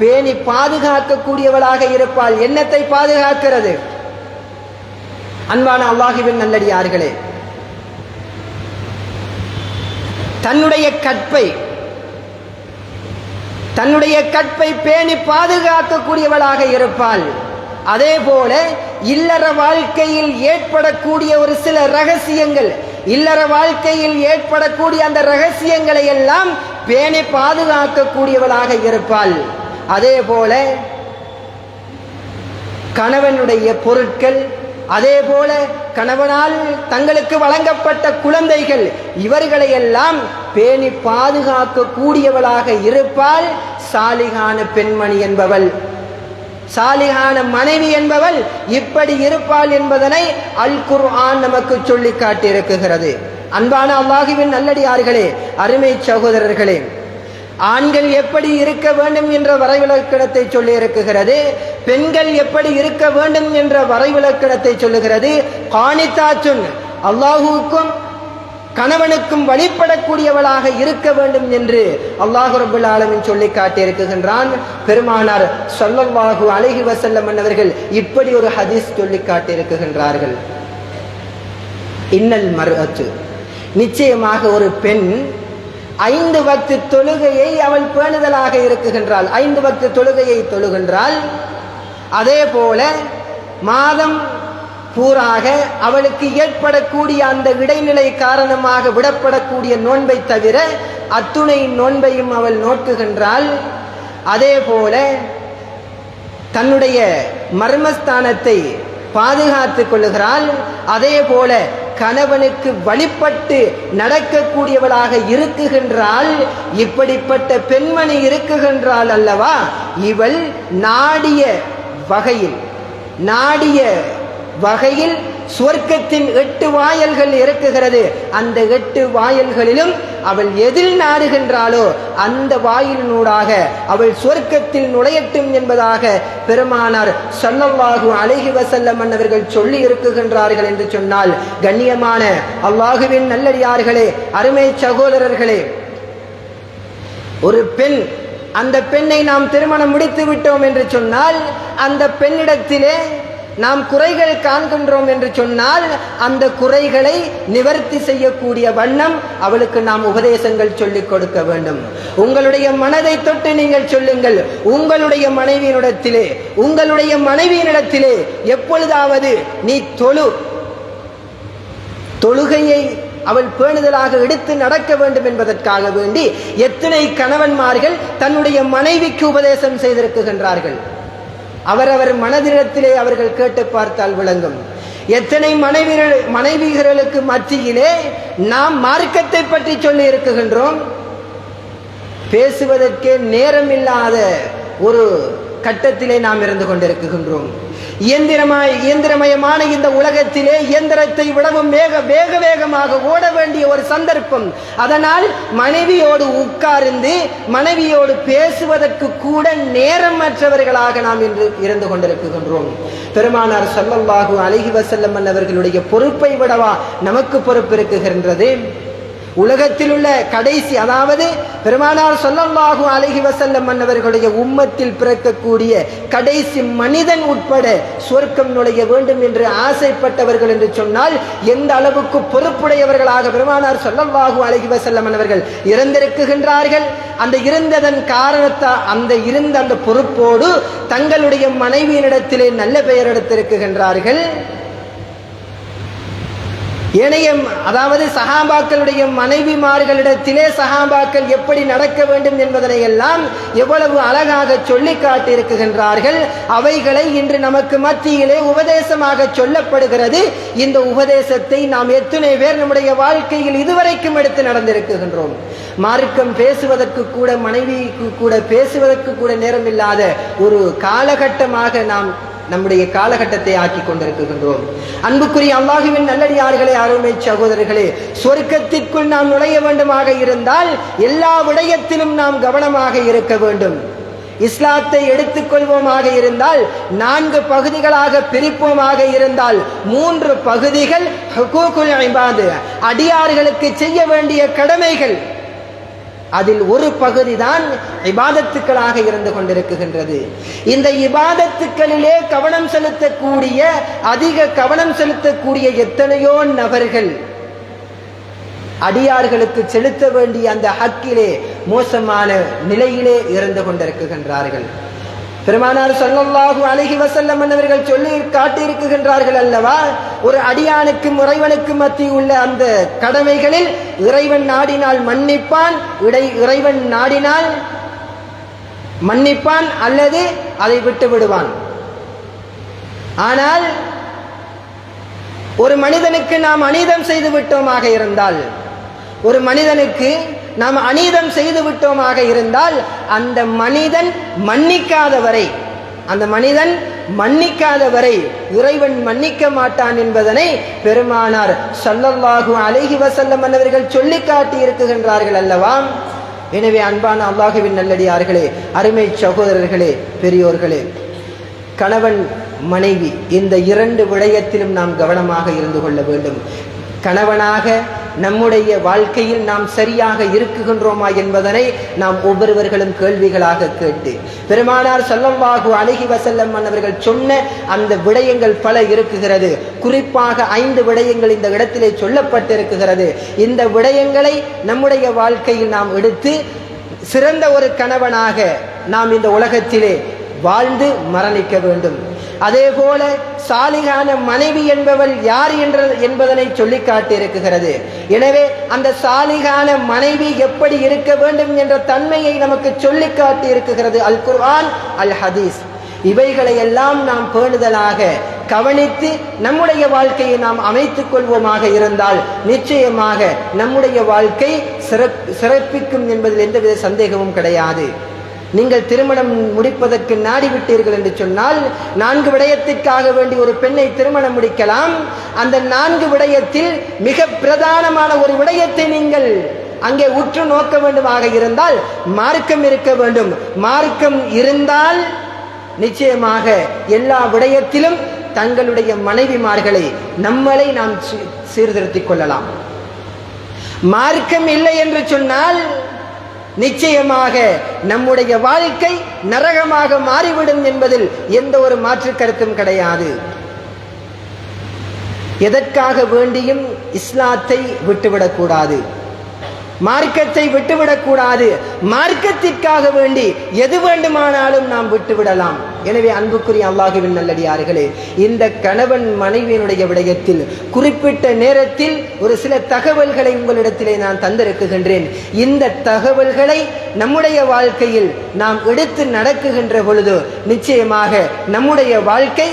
பேணி பாதுகாக்கக்கூடியவளாக இருப்பாள். என்னத்தை பாதுகாக்கிறது? அன்பான அல்லாஹ்வின் நல்லடியார்களே, தன்னுடைய கற்பை பேணி பாதுகாக்கக்கூடியவளாக இருப்பாள். அதே போல இல்லற வாழ்க்கையில் ஏற்படக்கூடிய ஒரு சில ரகசியங்கள், இல்லற வாழ்க்கையில் ஏற்படக்கூடிய அந்த ரகசியங்களை எல்லாம் பேணி பாதுகாக்கக்கூடியவளாக இருப்பாள். அதே போல கணவனுடைய பொருட்கள், அதே போல கணவனால் தங்களுக்கு வழங்கப்பட்ட குழந்தைகள், இவர்களை எல்லாம் பேணி பாதுகாக்கக்கூடியவளாக இருப்பாள். சாலிகான பெண்மணி என்பவள், சாலிகான மனைவி என்பவள் இப்படி இருப்பாள் என்பதனை அல் குர்ஆன் நமக்கு சொல்லி காட்டியிருக்கிறது. அன்பான அல்லாஹ்வின் நல்லடியார்களே, அருமை சகோதரர்களே, ஆண்கள் எப்படி இருக்க வேண்டும் என்ற வரைவிலக்கணத்தை சொல்லி இருக்குகிறது, பெண்கள் எப்படி இருக்க வேண்டும் என்ற வரைவிலக்கணத்தை சொல்லுகிறது. கானிதாத்துன், அல்லாஹுவுக்கும் கணவனுக்கும் வழிபடக்கூடியவளாக இருக்க வேண்டும் என்று அல்லாஹ் ரப்பல் ஆலமீன் சொல்லி காட்டியிருக்கின்றான். பெருமானார் ஸல்லல்லாஹு அலைஹி வஸல்லம் அவர்கள் இப்படி ஒரு ஹதீஸ் சொல்லி காட்டியிருக்கின்றார்கள். இன்னல் மர்அத்து, நிச்சயமாக ஒரு பெண் 5 வக்து தொழுகையை அவள் பேணுதலாக இருக்குகின்றாள். 5 வக்து தொழுகையை தொழுகின்றாள். அதே போல மாதம் பூராக அவளுக்கு ஏற்படக்கூடிய அந்த இடைநிலை காரணமாக விடப்படக்கூடிய நோன்பை தவிர அத்துணை நோன்பையும் அவள் நோக்குகின்றாள். அதே போல தன்னுடைய மர்மஸ்தானத்தை பாதுகாத்துக் கொள்ளுகிறாள். அதே போல கணவனுக்கு வழிபட்டு நடக்கக்கூடியவளாக இருக்குகின்றாள். இப்படிப்பட்ட பெண்மணி இருக்குகின்றாள் அல்லவா, இவள் நாடிய வகையில் சுவர்க்கத்தின் 8 வாயல்கள் இருக்குகிறது. அந்த 8 வாயல்களிலும் அவள் எதில் நாடுகின்றாளோ அந்த வாயிலினூடாக அவள் சுவர்க்கத்தில் நுழையட்டும் என்பதாக பெருமானார் ஸல்லல்லாஹு அலைஹி வஸல்லம் அவர்கள் சொல்லி இருக்குகின்றார்கள் என்று சொன்னால், கண்ணியமான அல்லாஹுவின் நல்லடியார்களே, அருமை சகோதரர்களே, ஒரு பெண், அந்த பெண்ணை நாம் திருமணம் முடித்து விட்டோம் என்று சொன்னால், அந்த பெண்ணிடத்திலே நாம் குறைகள் காண்கின்றோம் என்று சொன்னால், அந்த குறைகளை நிவர்த்தி செய்யக்கூடிய வண்ணம் அவளுக்கு நாம் உபதேசங்கள் சொல்லிக் கொடுக்க வேண்டும். உங்களுடைய மனதை தொட்டு நீங்கள் சொல்லுங்கள். உங்களுடைய மனைவியினிடத்திலே எப்பொழுதாவது நீ தொழுகையை அவள் பேணுதலாக எடுத்து நடக்க வேண்டும் என்பதற்காக வேண்டி எத்தனை கணவன்மார்கள் தன்னுடைய மனைவிக்கு உபதேசம் செய்திருக்கின்றார்கள். அவரவர் மனதிடத்திலே அவர்கள் கேட்டு பார்த்தால் விளங்கும். எத்தனை மனைவிகளுக்கு மத்தியிலே நாம் மார்க்கத்தை பற்றி சொல்லி இருக்குகின்றோம். பேசுவதற்கே நேரம் இல்லாத ஒரு கட்டத்திலே நாம் இருந்து கொண்டிருக்கின்றோம். இயந்திரமயமான இந்த உலகத்திலே இயந்திரத்தை விடவும் வேக வேகமாக ஓட வேண்டிய ஒரு சந்தர்ப்பம். அதனால் மனைவியோடு உட்கார்ந்து மனைவியோடு பேசுவதற்கு கூட நேரமற்றவர்களாக நாம் இன்று இருந்து கொண்டிருக்கின்றோம். பெருமானார் ஸல்லல்லாஹு அலைஹி வஸல்லம் அவர்களுடைய பொறுப்பை விடவா நமக்கு பொறுப்பு இருக்குகின்றது? உலகத்தில் உள்ள கடைசி, அதாவது பெருமானார் ஸல்லல்லாஹு அலைஹி வஸல்லம் அவர்களுடைய உம்மத்தில் பிறக்கக்கூடிய கடைசி மனிதன் உட்பட சொர்க்கம் நுழைய வேண்டும் என்று ஆசைப்பட்டவர்கள் என்று சொன்னால் எந்த அளவுக்கு பொறுப்புடையவர்களாக பெருமானார் ஸல்லல்லாஹு அலைஹி வஸல்லம் அவர்கள் இருந்திருக்கின்றார்கள். அந்த இருந்ததன் காரணத்தால் அந்த பொறுப்போடு தங்களுடைய மனைவியினிடத்திலே நல்ல பெயர் எடுத்திருக்கின்றார்கள். ஏனைய, அதாவது சஹாபாக்களுடைய மனைவிமார்களிடத்திலே சஹாபாக்கள் எப்படி நடக்க வேண்டும் என்பதனை எல்லாம் எவ்வளவு அழகாக சொல்லி காட்டியிருக்கின்றார்கள். அவைகளை இன்று நமக்கு மத்தியிலே உபதேசமாக சொல்லப்படுகிறது. இந்த உபதேசத்தை நாம் எத்தனை பேர் நம்முடைய வாழ்க்கையில் இதுவரைக்கும் எடுத்து நடந்திருக்கின்றோம்? மார்க்கம் பேசுவதற்கு கூட, மனைவிக்கு கூட பேசுவதற்கு கூட நேரம் இல்லாத ஒரு காலகட்டமாக நாம் நம்முடைய காலகட்டத்தை ஆக்கி கொண்டிருக்கின்றோம். அன்புக்குரிய அல்லாஹுவின் நல்லடியார்களே, அருமை சகோதரர்களே, சொர்க்கத்திற்குள் நாம் நுழைய வேண்டுமாக இருந்தால் எல்லா விடயத்திலும் நாம் கவனமாக இருக்க வேண்டும். இஸ்லாத்தை எடுத்துக்கொள்வோமாக இருந்தால் 4 பகுதிகளாக பிரிப்போமாக இருந்தால் 3 பகுதிகள் ஹுகூகுல் இபாத், அடியார்களுக்கு செய்ய வேண்டிய கடமைகள். அதில் ஒரு பகுதி தான் இபாதத்துக்களாக இருந்து கொண்டிருக்கின்றது. இந்த இபாதத்துக்களிலே அதிக கவனம் செலுத்தக்கூடிய எத்தனையோ நபர்கள் அடியார்களுக்கு செலுத்த வேண்டிய அந்த ஹக்கிலே மோசமான நிலையிலே இருந்து கொண்டிருக்கின்றார்கள். பெருமானார் ஸல்லல்லாஹு அலைஹி வஸல்லம் அவர்கள் சொல்லி காட்டியிருக்கின்றார்கள் அல்லவா, ஒரு அடியானுக்கும் இறைவனுக்கும் மத்தியில் உள்ள அந்த கடமைகளில் இறைவன் நாடினால் மன்னிப்பான், இறைவன் நாடினால் மன்னிப்பான் அல்லது அதை விட்டு விடுவான். ஆனால் ஒரு மனிதனுக்கு நாம் அநீதம் செய்து விட்டோமாக இருந்தால், நாம் அநீதம் செய்து விட்டோமாக இருந்தால் அந்த மனிதன் மன்னிக்காத வரை இறைவன் மன்னிக்க மாட்டான் என்பதனை பெருமானார் ஸல்லல்லாஹு அலைஹி வஸல்லம் அவர்கள் சொல்லி காட்டி இருக்குகின்றார்கள் அல்லவா. எனவே அன்பான அல்லாஹுவின் நல்லடியார்களே, அருமை சகோதரர்களே, பெரியோர்களே, கணவன் மனைவி இந்த 2 விடயத்திலும் நாம் கவனமாக இருந்து கொள்ள வேண்டும். கணவனாக நம்முடைய வாழ்க்கையில் நாம் சரியாக இருக்குகின்றோமா என்பதனை நாம் ஒவ்வொருவர்களும் கேள்விகளாக கேட்டு, பெருமானார் ஸல்லல்லாஹு அலைஹி வஸல்லம் அவர்கள் சொன்ன அந்த விடயங்கள் பல இருக்குகிறது. குறிப்பாக 5 விடயங்கள் இந்த இடத்திலே சொல்லப்பட்டிருக்கிறது. இந்த விடயங்களை நம்முடைய வாழ்க்கையில் நாம் எடுத்து சிறந்த ஒரு கணவனாக நாம் இந்த உலகத்திலே வாழ்ந்து மரணிக்க வேண்டும். அதே போல சாலிகான மனைவி என்பவள் யார் என்பதனை சொல்லி காட்டியிருக்கிறது. எனவே அந்த சாலிகான மனைவி எப்படி இருக்க வேண்டும் என்ற தன்மையை நமக்கு சொல்லி காட்டி இருக்கிறது அல் குர்ஆன், அல் ஹதீஸ். இவைகளை எல்லாம் நாம் பேணுதலாக கவனித்து நம்முடைய வாழ்க்கையை நாம் அமைத்துக் கொள்வோமாக இருந்தால் நிச்சயமாக நம்முடைய வாழ்க்கை சிறப்பிக்கும் என்பதில் எந்தவித சந்தேகமும் கிடையாது. நீங்கள் திருமணம் முடிப்பதற்கு நாடிவிட்டீர்கள் என்று சொன்னால் 4 விடயத்திற்காக வேண்டி ஒரு பெண்ணை திருமணம் முடிக்கலாம். அந்த 4 விடயத்தில் மிக பிரதானமான ஒரு விடயத்தை நீங்கள் அங்கே உற்று நோக்க வேண்டுமாக இருந்தால் மார்க்கம் இருக்க வேண்டும். மார்க்கம் இருந்தால் நிச்சயமாக எல்லா விடயத்திலும் தங்களுடைய மனைவிமார்களை நம்மளை நாம் சீர்திருத்திக் கொள்ளலாம். மார்க்கம் இல்லை என்று சொன்னால் நிச்சயமாக நம்முடைய வாழ்க்கை நரகமாக மாறிவிடும் என்பதில் எந்த ஒரு மாற்று கருத்தும் கிடையாது. எதற்காக வேண்டியும் இஸ்லாத்தை விட்டுவிடக்கூடாது, மார்க்கத்தை விட்டுவிடக்கூடாது. மார்க்கத்திற்காக வேண்டி எது வேண்டுமானாலும் நாம் விட்டுவிடலாம். எனவே அன்புக்குரிய அல்லாஹுவின் நல்லடியார்களே, இந்த கணவன் மனைவியினுடைய விடயத்தில் குறிப்பிட்ட நேரத்தில் ஒரு சில தகவல்களை உங்களிடத்திலே நான் தந்திருக்குகின்றேன். இந்த தகவல்களை நம்முடைய வாழ்க்கையில் நாம் எடுத்து நடக்குகின்ற பொழுது நிச்சயமாக நம்முடைய வாழ்க்கை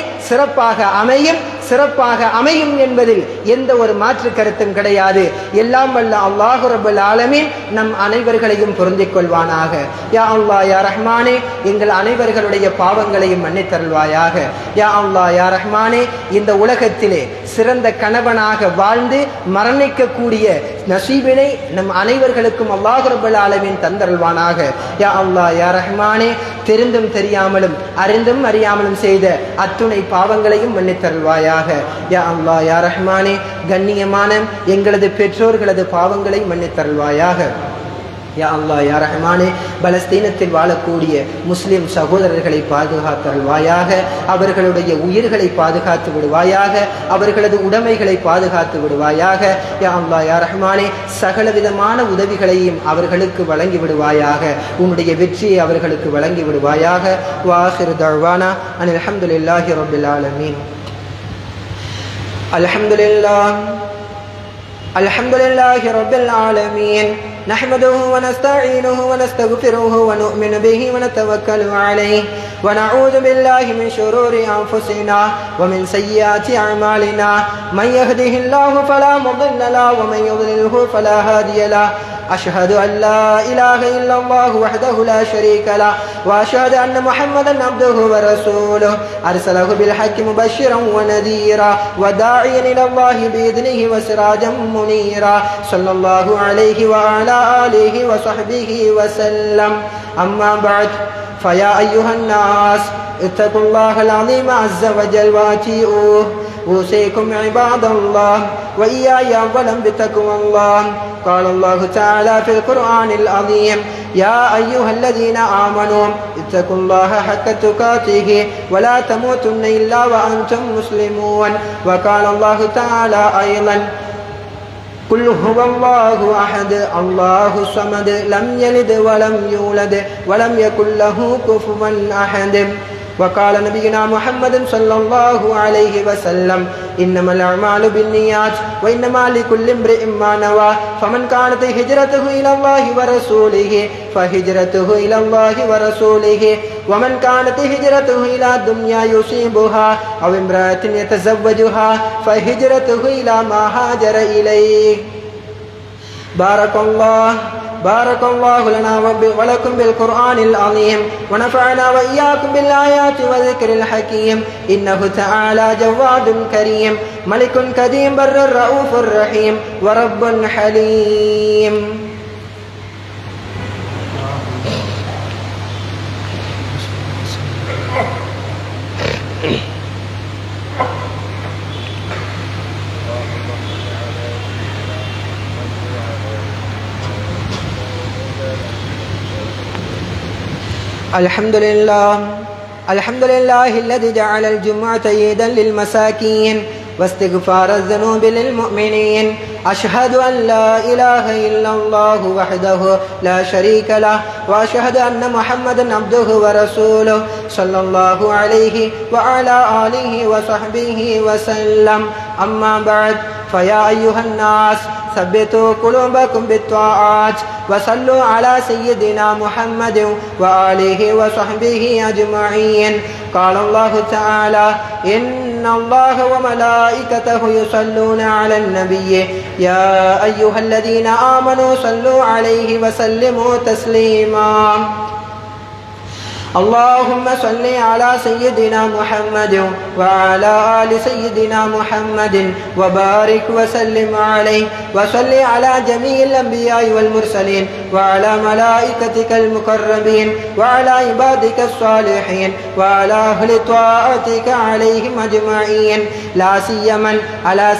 சிறப்பாக அமையும் என்பதில் எந்த ஒரு மாற்று கருத்தும் கிடையாது. எல்லாம் வல்ல அல்லாஹு ரப்பல் ஆலமீன் நம் அனைவர்களையும் பொருந்திக் கொள்வானாக. யா அல்லாஹ் யா ரஹ்மானே, எங்கள் அனைவர்களுடைய பாவங்களையும் மன்னித்தருள்வாயாக. யா அல்லாஹ் யா ரஹ்மானே, இந்த உலகத்திலே சிறந்த கணவனாக வாழ்ந்து மரணிக்கக்கூடிய நசீபினை நம் அனைவர்களுக்கும் அல்லாஹ் ரப்பல் ஆலமீன் தந்தருள்வானாக. யா அல்லாஹ் யா ரஹ்மானே, தெரிந்தும் தெரியாமலும் அறிந்தும் அறியாமலும் செய்த அத்துணை பாவங்களையும் மன்னித்தருள்வாயாக. யா அல்லாஹ் யா ரஹ்மானே, கண்ணியமான எங்களது பெற்றோர்களது பாவங்களை மன்னித்தருள்வாயாக. யா அல்லாஹ் யா ரஹ்மானே, பலஸ்தீனத்தில் வாழக்கூடிய முஸ்லிம் சகோதரர்களை பாதுகாத்தருள்வாயாக. அவர்களுடைய உயிர்களை பாதுகாத்து விடுவாயாக, அவர்களது உடைமைகளை பாதுகாத்து விடுவாயாக. யா அல்லாஹ் யா ரஹ்மானே, சகலவிதமான உதவிகளையும் அவர்களுக்கு வழங்கி விடுவாயாக. உன்னுடைய வெற்றியை அவர்களுக்கு வழங்கி விடுவாயாக. வாஹிரு தஅவானா அனில் ஹம்துலில்லாஹி ரப்பில் ஆலமீன். அல்ஹம்துலில்லாஹி ரப்பில் ஆலமீன். نحمده ونستعينه ونستغفره ونؤمن به ونتوكل عليه ونعوذ بالله من شرور أنفسنا ومن سيئات أعمالنا. من يهده الله فلا مضل له ومن يضلله فلا هادي له. أشهد أن لا إله إلا الله وحده لا شريك له وأشهد أن محمدا عبده ورسوله أرسله بالحق مبشرا ونذيرا وداعيا إلى الله بإذنه وسراجا منيرا صلى الله عليه وعلى آله وصحبه وسلم. أما بعد، فيا أيها الناس اتقوا الله العظيم عز وجل وأطيعوه. أوصيكم عباد الله وإياي أولا بتقوى الله. قال الله تعالى في القرآن العظيم: يا أيها الذين آمنوا اتقوا الله حق تقاته ولا تموتن إلا وأنتم مسلمون. وقال الله تعالى أيضا: قل هو الله أحد الله الصمد لم يلد ولم يولد ولم يكن له كفوا أحد. وقال نبينا محمد صلى الله عليه وسلم: إنما الأعمال بالنيات وإنما لكل امرئ ما نوى. فمن كانت هجرته إلى الله ورسوله فهجرته إلى الله ورسوله ومن كانت هجرته إلى دنيا يصيبها أو امرأة يتزوجها فهجرته إلى ما هاجر إليه. بارك الله لنا ولكم بالقرآن العظيم ونفعنا وإياكم بالآيات والذكر الحكيم. إنه تعالى جواد كريم ملك كريم بر رؤوف رحيم ورب حليم. الحمد لله الذي جعل الجمعة عيدا للمساكين واستغفار الذنوب للمؤمنين. أشهد أن لا إله إلا الله وحده لا شريك له وأشهد أن محمدا عبده ورسوله صلى الله عليه وعلى آله وصحبه وسلم. أما بعد، فيا أيها الناس ثبتوا قلوبكم بالطاعات وصلوا على سيدنا محمد وآله وصحبه أجمعين. قال الله تعالى: إن الله وملائكته يصلون على النبي يا أيها الذين الذين آمنوا صلوا عليه وسلموا تسليما. اللهم صل على سيدنا محمد وعلى آل سيدنا محمد وبارك وسلم عليه وصل على جميع الأنبياء والمرسلين وعلى ملائكتك المقربين وعلى عبادك الصالحين وعلى أهل طاعتك عليهم أجمعين لا سيما على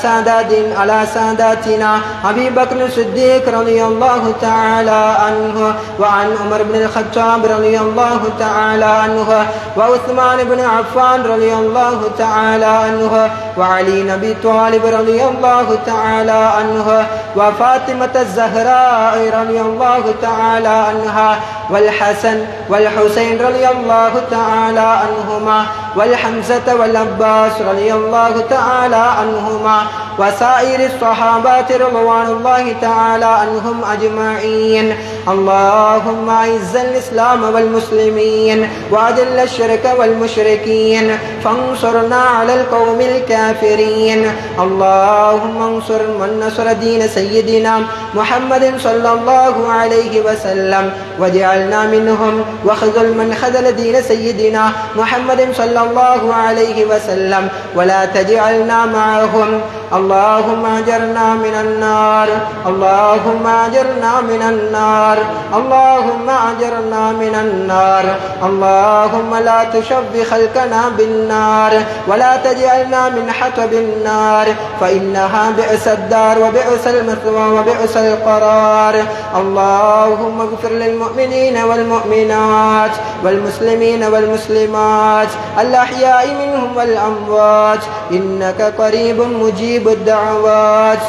ساداتنا أبي بكر الصديق رضي الله تعالى عنه وعن عمر بن الخطاب رضي الله تعالى عنه وعثمان بن عفان رضي الله تعالى عنه وعلي بن أبي طالب رضي الله تعالى عنه وفاطمة الزهراء رضي الله تعالى عنها والحسن والحسين رضي الله تعالى عنهما والحمزة والعباس رضي الله تعالى عنهما وسائر الصحابة رضوان الله تعالى عنهم أجمعين اللهم أعز الإسلام والمسلمين وأذل الشرك والمشركين فانصرنا على القوم الكافرين اللهم انصر من نصر دين سيدنا محمد صلى الله عليه وسلم واجعلنا منهم وخذل من خذل دين سيدنا محمد صلى الله عليه وسلم ولا تجعلنا معهم اللهم أجرنا من النار اللهم أجرنا من النار اللهم أجرنا من النار اللهم لا تشب خلقنا بالنار ولا تجعلنا من حطب النار فإنها بئس الدار وبئس المثوى وبئس القرار اللهم اغفر للمؤمنين والمؤمنات والمسلمين والمسلمات الأحياء منهم والأموات إنك قريب مجيب الدعوات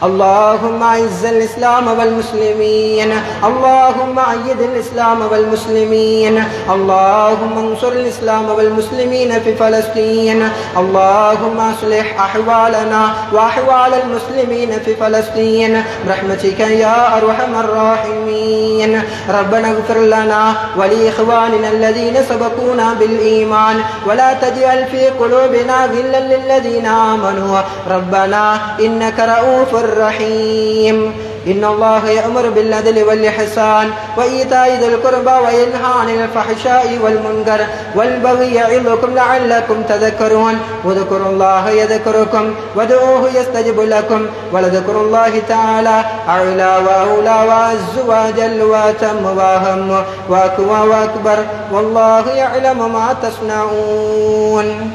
اللهم أعز الإسلام والمسلمين اللهم أيد الإسلام والمسلمين اللهم انصر الإسلام والمسلمين في فلسطين اللهم أصلح أحوالنا وأحوال المسلمين في فلسطين برحمتك يا أرحم الراحمين ربنا اغفر لنا ولإخواننا الذين سبقونا بالإيمان ولا تجعل في قلوبنا غلا للذين آمنوا ربنا إنك رؤوف رحيم إن الله يأمر بالعدل والإحسان وإيتاء ذي القربى وينهى عن الفحشاء والمنكر والبغي يعظكم لعلكم تذكرون واذكروا الله يذكركم وادعوه يستجب لكم ولذكر الله تعالى أعلى وأولى وأعز وأجل وأتم وأهم وأقوى وأكبر والله يعلم ما تصنعون.